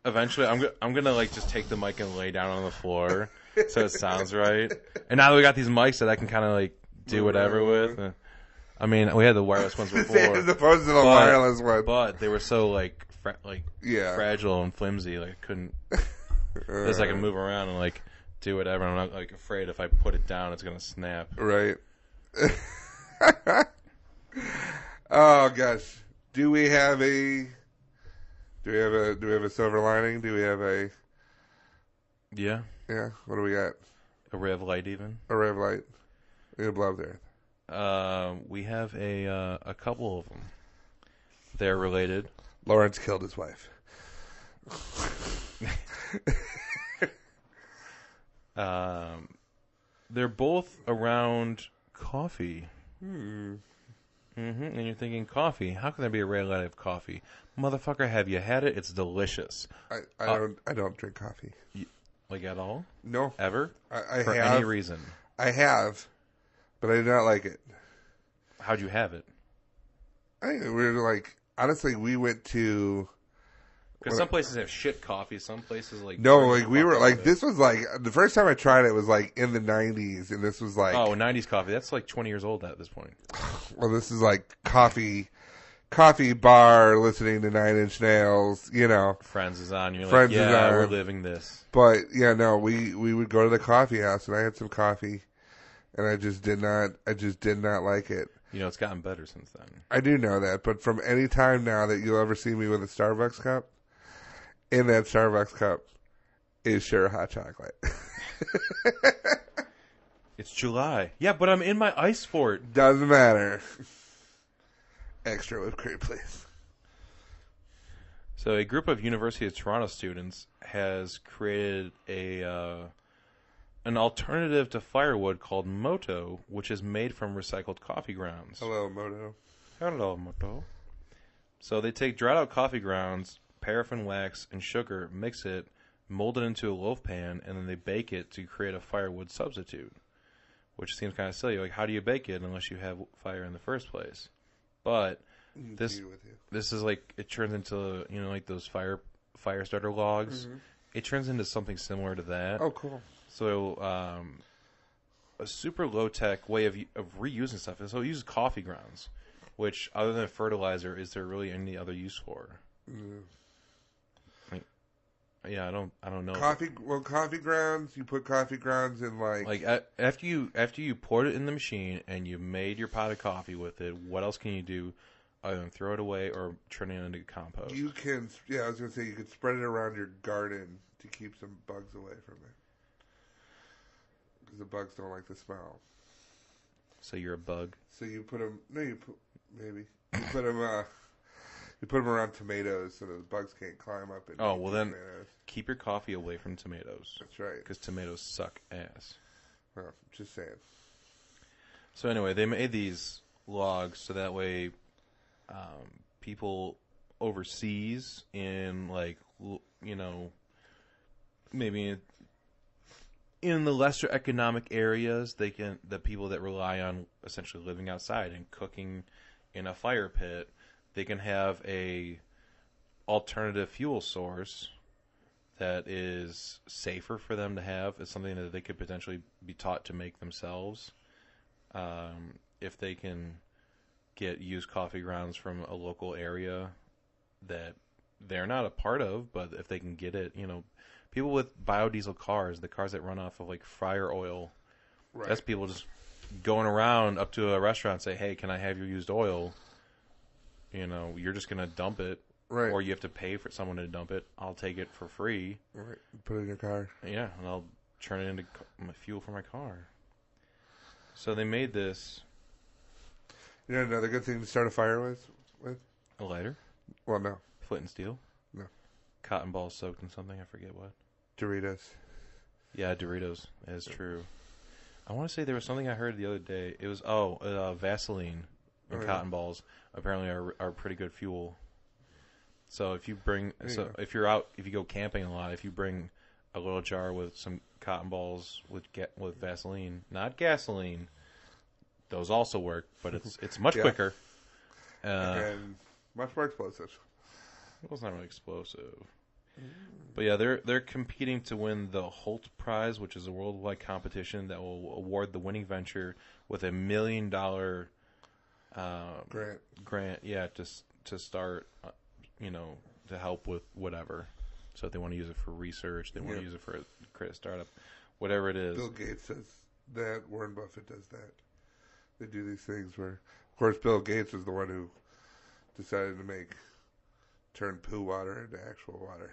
F: Eventually, I'm gonna like just take the mic and lay down on the floor so it sounds right. And now that we got these mics that I can kind of like do whatever with. I mean, we had the wireless ones before,
E: as opposed to the wireless one,
F: but they were so like fragile and flimsy. Like I couldn't. Just I can move around and like do whatever. I'm not like afraid if I put it down, it's gonna snap.
E: Right. Oh gosh, do we have a silver lining? Do we have a?
F: Yeah.
E: Yeah. What do we got?
F: A ray of light, even.
E: A ray of light. We have love there.
F: We have a couple of them. They're related.
E: Lawrence killed his wife.
F: They're both around coffee. And you're thinking, coffee? How can there be a ray of light of coffee? Motherfucker, have you had it? It's delicious.
E: I don't drink coffee.
F: Like at all?
E: No.
F: Ever?
E: I
F: For
E: have,
F: any reason?
E: I have, but I do not like it.
F: How'd you have it?
E: Honestly, we went to...
F: Because some places have shit coffee. Some places like...
E: No, like we were like... This was like... The first time I tried it was like in the 90s, and this was like...
F: Oh, 90s coffee. That's like 20 years old at this point.
E: Well, this is like coffee bar, listening to Nine Inch Nails,
F: Friends is on. You're
E: Friends
F: like,
E: is
F: yeah,
E: on.
F: we're living this.
E: But, yeah, no, we would go to the coffee house, and I had some coffee, and I just did not like it.
F: You know, it's gotten better since then.
E: I do know that, but from any time now that you'll ever see me with a Starbucks cup, in that Starbucks cup is sure hot chocolate.
F: It's July. Yeah, but I'm in my ice fort.
E: Doesn't matter. Extra whipped cream, please.
F: So a group of University of Toronto students has created an alternative to firewood called Moto, which is made from recycled coffee grounds.
E: Hello, Moto.
F: Hello, Moto. So they take dried out coffee grounds, paraffin wax, and sugar, mix it, mold it into a loaf pan, and then they bake it to create a firewood substitute, which seems kind of silly. Like, how do you bake it unless you have fire in the first place? But this is like, it turns into, you know, like those fire starter logs. Mm-hmm. It turns into something similar to that.
E: Oh, cool.
F: So a super low-tech way of reusing stuff. So it uses coffee grounds, which, other than fertilizer, is there really any other use for?
E: Mm.
F: Like, yeah, I don't know.
E: Coffee grounds. You put coffee grounds in
F: after you poured it in the machine and you made your pot of coffee with it. What else can you do other than throw it away or turn it into compost?
E: You can. Yeah, I was gonna say you could spread it around your garden to keep some bugs away from it. Because the bugs don't like the smell.
F: So you're a bug.
E: So you put them. No, you put them. You put them around tomatoes so that the bugs can't climb up. And
F: then
E: tomatoes.
F: Keep your coffee away from tomatoes.
E: That's right.
F: Because tomatoes suck ass.
E: Well, just saying.
F: So anyway, they made these logs so that way people overseas in, like, you know, maybe in the lesser economic areas, the people that rely on essentially living outside and cooking in a fire pit, they can have a alternative fuel source that is safer for them to have. It's something that they could potentially be taught to make themselves. If they can get used coffee grounds from a local area that they're not a part of, but if they can get it, you know, people with biodiesel cars, the cars that run off of like fryer oil, right. That's people just going around up to a restaurant and say, hey, can I have your used oil? You know, you're just going to dump it.
E: Right.
F: Or you have to pay for someone to dump it. I'll take it for free.
E: Right. Put it in your car.
F: Yeah, and I'll turn it into my fuel for my car. So they made this.
E: You know another good thing to start a fire with?
F: A lighter?
E: Well, no.
F: Flint and steel?
E: No.
F: Cotton balls soaked in something, I forget what.
E: Doritos.
F: Yeah, Doritos. That is true. I want to say there was something I heard the other day. It was, Vaseline and cotton balls apparently are pretty good fuel. So if you if you go camping a lot, if you bring a little jar with some cotton balls with Vaseline, not gasoline, those also work, but it's much quicker.
E: And much more explosive.
F: Well, it's not really explosive. But yeah, they're competing to win the Holt Prize, which is a worldwide competition that will award the winning venture with $1 million grant. Yeah, to start, to help with whatever. So if they want to use it for research, they want to use it for create a startup, whatever it is.
E: Bill Gates does that. Warren Buffett does that. They do these things where, of course, Bill Gates was the one who decided to turn poo water into actual water.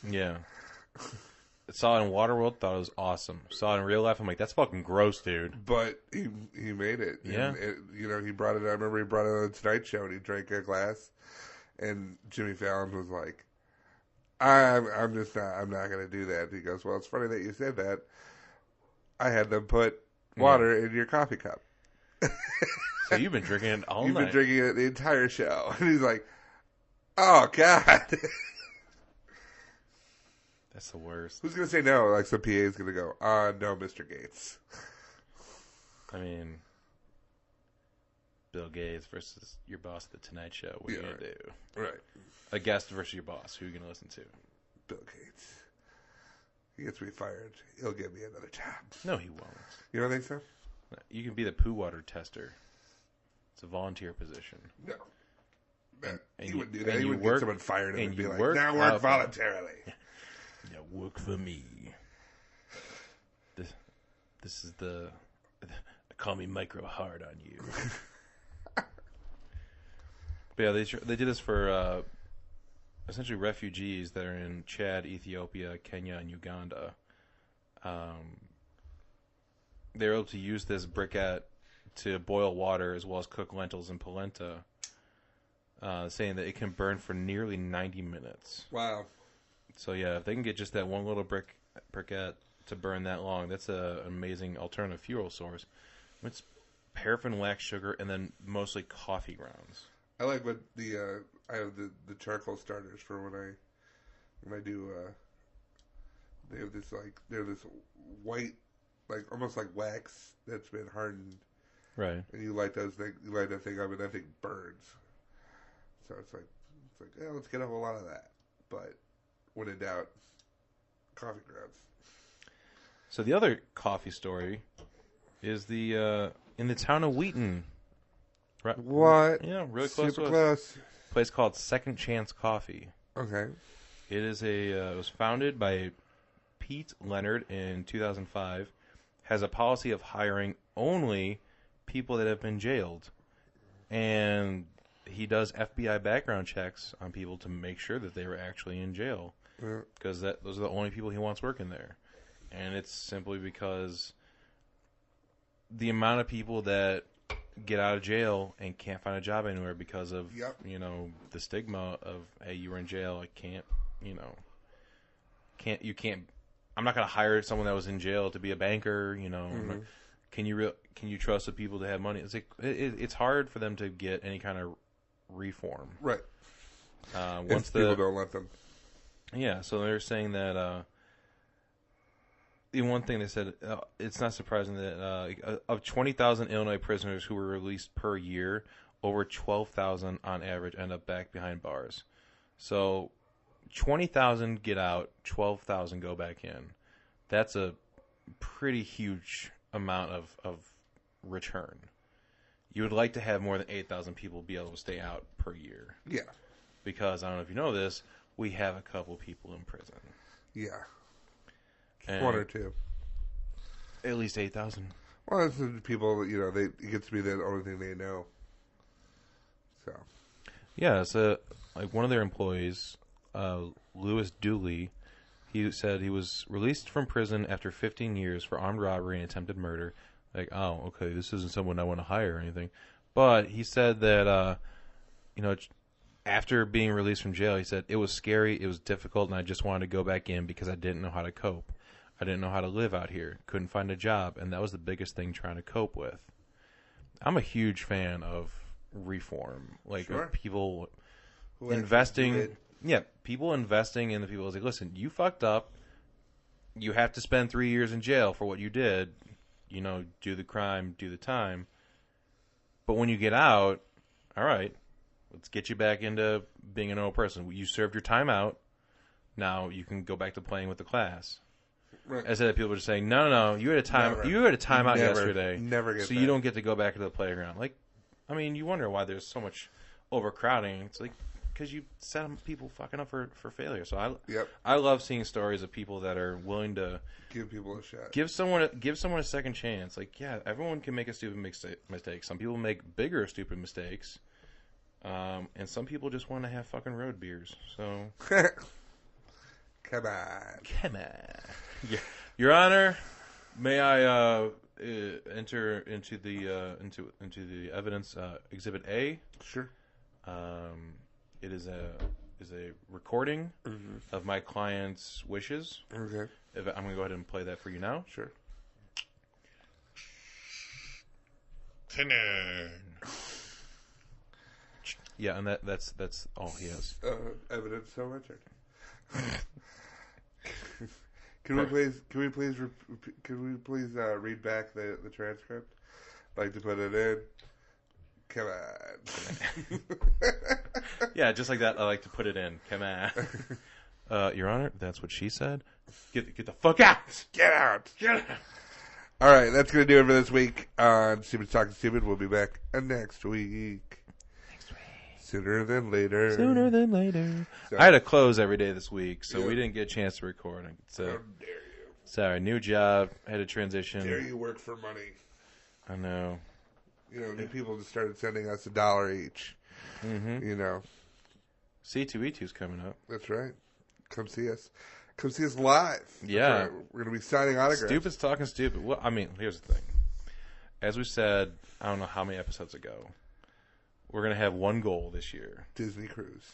F: Yeah. Saw it in Waterworld, thought it was awesome. Saw it in real life, I'm like, that's fucking gross, dude.
E: But he made it.
F: Yeah.
E: And he brought it, I remember he brought it on the Tonight Show and he drank a glass. And Jimmy Fallon was like, I'm not going to do that. He goes, well, it's funny that you said that. I had them put water in your coffee cup.
F: So you've been drinking it all night.
E: You've been drinking it the entire show. And he's like, oh, God.
F: That's the worst.
E: Who's going to say no? Like some PA is going to go, no, Mr. Gates.
F: I mean, Bill Gates versus your boss at the Tonight Show. What are you going to do?
E: Right.
F: A guest versus your boss. Who are you going to listen to?
E: Bill Gates. He gets me fired. He'll give me another job.
F: No, he won't.
E: You don't think so?
F: You can be the poo water tester. It's a volunteer position.
E: No.
F: And
E: he wouldn't do that. He would get someone fired and be like, now work voluntarily.
F: Yeah, work for me. This is the call me micro hard on you. But yeah, they did this for essentially refugees that are in Chad, Ethiopia, Kenya, and Uganda. They were able to use this briquette to boil water as well as cook lentils and polenta, saying that it can burn for nearly 90 minutes.
E: Wow.
F: So yeah, if they can get just that one little briquette to burn that long, that's an amazing alternative fuel source. It's paraffin, wax, sugar, and then mostly coffee grounds.
E: I like what I have the charcoal starters for when I do. They have this white, like almost like wax that's been hardened.
F: Right.
E: And you light that thing up, and that thing burns. So it's like, let's get a whole lot of that. But when in doubt, coffee grounds.
F: So the other coffee story is in the town of Wheaton. Right.
E: What?
F: Yeah, really close.
E: Super close.
F: A place called Second Chance Coffee.
E: Okay.
F: It is it was founded by Pete Leonard in 2005. Has a policy of hiring only people that have been jailed, and he does FBI background checks on people to make sure that they were actually in jail, because those are the only people he wants working there. And it's simply because the amount of people that get out of jail and can't find a job anywhere because of the stigma of, hey, you were in jail, I can't. I'm not going to hire someone that was in jail to be a banker. Mm-hmm. Can you trust the people to have money? It's like it's hard for them to get any kind of reform.
E: Right.
F: Once
E: people don't let them.
F: Yeah, so they're saying that the one thing they said, it's not surprising that of 20,000 Illinois prisoners who were released per year, over 12,000 on average end up back behind bars. So 20,000 get out, 12,000 go back in. That's a pretty huge amount of return. You would like to have more than 8,000 people be able to stay out per year.
E: Yeah.
F: Because, I don't know if you know this, we have a couple people in prison.
E: Yeah.
F: And
E: one or two.
F: At least 8,000.
E: Well, it's the people, it gets to be the only thing they know. So.
F: Yeah, so, like, one of their employees, Louis Dooley, he said he was released from prison after 15 years for armed robbery and attempted murder. Like, oh, okay, this isn't someone I want to hire or anything. But he said that, after being released from jail, he said, it was scary, it was difficult, and I just wanted to go back in because I didn't know how to cope. I didn't know how to live out here. Couldn't find a job, and that was the biggest thing trying to cope with. I'm a huge fan of reform. Like,
E: sure.
F: Of people investing. Yeah, people investing in the people. Like, listen, you fucked up. You have to spend 3 years in jail for what you did. Do the crime, do the time. But when you get out, all right, let's get you back into being a normal person. You served your time out. Now you can go back to playing with the class. Right. Instead of people just saying, no, you had a time. Never. You had a timeout yesterday.
E: Never get
F: so
E: that.
F: You don't get to go back to the playground. Like, I mean, you wonder why there's so much overcrowding. It's like because you set people fucking up for failure. So I love seeing stories of people that are willing to
E: give people a shot.
F: Give someone a second chance. Like, yeah, everyone can make a stupid mistake. Some people make bigger stupid mistakes. And some people just want to have fucking road beers. So
E: Come on.
F: Yeah. Your Honor, may I enter into the evidence Exhibit A?
E: Sure.
F: It is a recording of my client's wishes.
E: Okay.
F: I'm going to go ahead and play that for you now.
E: Sure.
F: Yeah, and that's all he has.
E: Evidence so much. Can we please read back the transcript? Like to put it in. Come on.
F: Yeah, just like that. I like to put it in. Come on. Your Honor, that's what she said. Get the fuck out.
E: Get out. All right, that's gonna do it for this week on Stupid Talking Stupid. We'll be back next week. Sooner than later. So,
F: I had to close every day this week, so we didn't get a chance to record. So,
E: how dare you?
F: Sorry, new job, had to transition.
E: Dare you work for money?
F: I know.
E: New people just started sending us $1 each. Mm-hmm. You know.
F: C2E2's coming up.
E: That's right. Come see us. Come see us live.
F: Yeah.
E: Right. We're going to be signing autographs.
F: Stupid's talking stupid. Well, I mean, here's the thing. As we said, I don't know how many episodes ago, we're going to have one goal this year.
E: Disney cruise.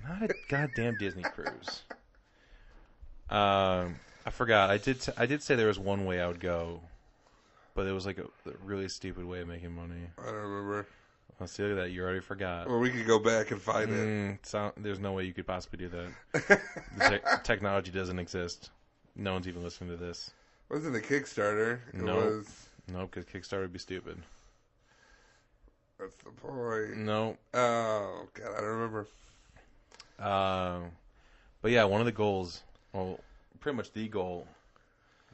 F: Not a goddamn Disney cruise. I forgot. I did say there was one way I would go, but it was like a really stupid way of making money.
E: I don't remember.
F: Let's see, look at that. You already forgot.
E: Well, we could go back and find it.
F: There's no way you could possibly do that. The technology doesn't exist. No one's even listening to this.
E: It wasn't a Kickstarter.
F: No, because Kickstarter would be stupid.
E: That's the point.
F: No.
E: Oh, God, I don't remember.
F: But yeah, one of the goals, well, pretty much the goal.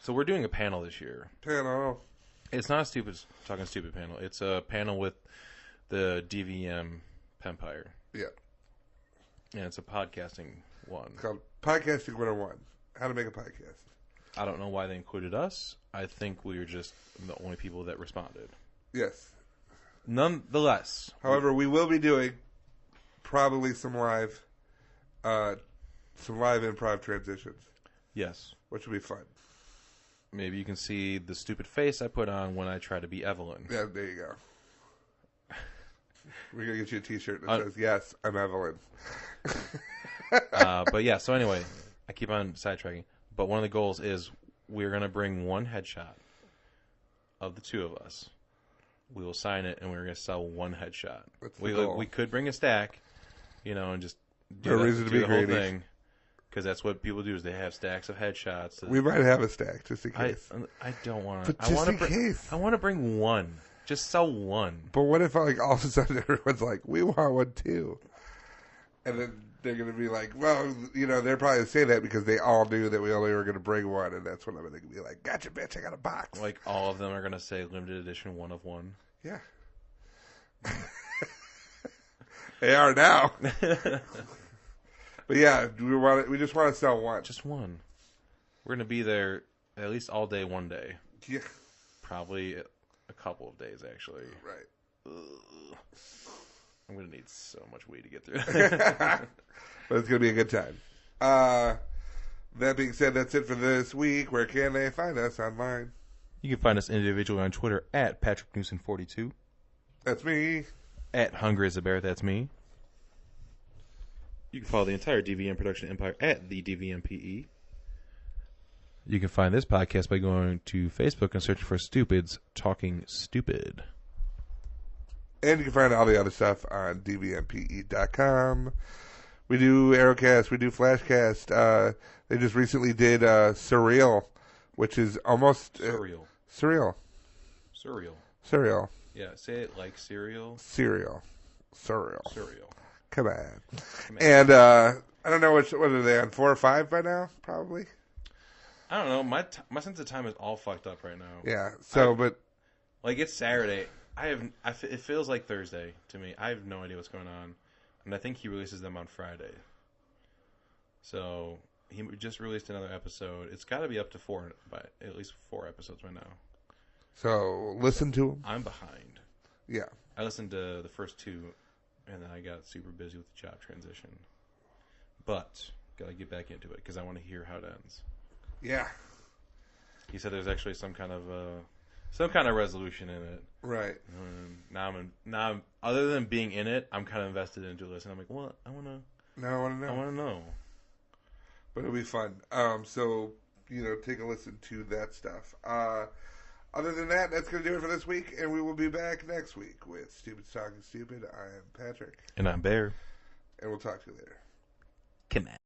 F: So we're doing a panel this year.
E: Panel.
F: It's not a talking stupid panel. It's a panel with the DVM Empire.
E: Yeah.
F: And it's a podcasting one.
E: It's called Podcasting 101. How to make a podcast.
F: I don't know why they included us. I think we were just the only people that responded.
E: Yes.
F: Nonetheless.
E: However, we will be doing probably some live improv transitions.
F: Yes.
E: Which will be fun.
F: Maybe you can see the stupid face I put on when I try to be Evelyn.
E: Yeah, there you go. We're going to get you a t-shirt that says, yes, I'm Evelyn.
F: But yeah, so anyway, I keep on sidetracking. But one of the goals is we're going to bring one headshot of the two of us. We will sign it, and we're going to sell one headshot. We could bring a stack, and just do the whole thing. Because that's what people do is they have stacks of headshots.
E: We might have a stack, just in case.
F: I don't want to.
E: But just in case.
F: I want to bring one. Just sell one.
E: But what if, all of a sudden, everyone's like, we want one, too? And then they're going to be like, well, they're probably going to say that because they all knew that we only were going to bring one, and that's when I'm going to be like, gotcha, bitch, I got a box.
F: Like, all of them are going to say limited edition 1 of 1.
E: Yeah. They are now. But yeah, we just want to sell one.
F: Just one. We're going to be there at least all day one day.
E: Yeah.
F: Probably a couple of days, actually.
E: Right.
F: Ugh. I'm going to need so much weed to get through.
E: But it's going to be a good time. That being said, that's it for this week. Where can they find us online?
F: You can find us individually on Twitter at PatrickNewson42.
E: That's me.
F: At Hungry as a Bear, that's me. You can follow the entire DVM production empire at the DVMPE. You can find this podcast by going to Facebook and searching for Stupids Talking Stupid.
E: And you can find all the other stuff on dvmpe.com. We do Aerocast. We do Flashcast. They just recently did Surreal, which is almost...
F: Surreal.
E: Surreal.
F: Yeah, say it like cereal.
E: Surreal. Come on. And I don't know what are they on, 4 or 5 by now? Probably.
F: I don't know. My sense of time is all fucked up right now.
E: Yeah. So, but
F: like it's Saturday. It feels like Thursday to me. I have no idea what's going on, and I think he releases them on Friday. So he just released another episode. It's got to be up to 4, but at least 4 episodes by now.
E: So listen to him.
F: I'm behind.
E: Yeah.
F: I listened to the first 2, and then I got super busy with the job transition. But gotta get back into it because I want to hear how it ends.
E: Yeah.
F: He said there's actually some kind of resolution in it.
E: Right.
F: Now I'm other than being in it, I'm kind of invested into this, and I'm like, well, I want to know.
E: But it'll be fun. So take a listen to that stuff. Other than that, that's going to do it for this week, and we will be back next week with Stupid Talking Stupid. I am Patrick.
F: And I'm Bear.
E: And we'll talk to you later.
F: Come on.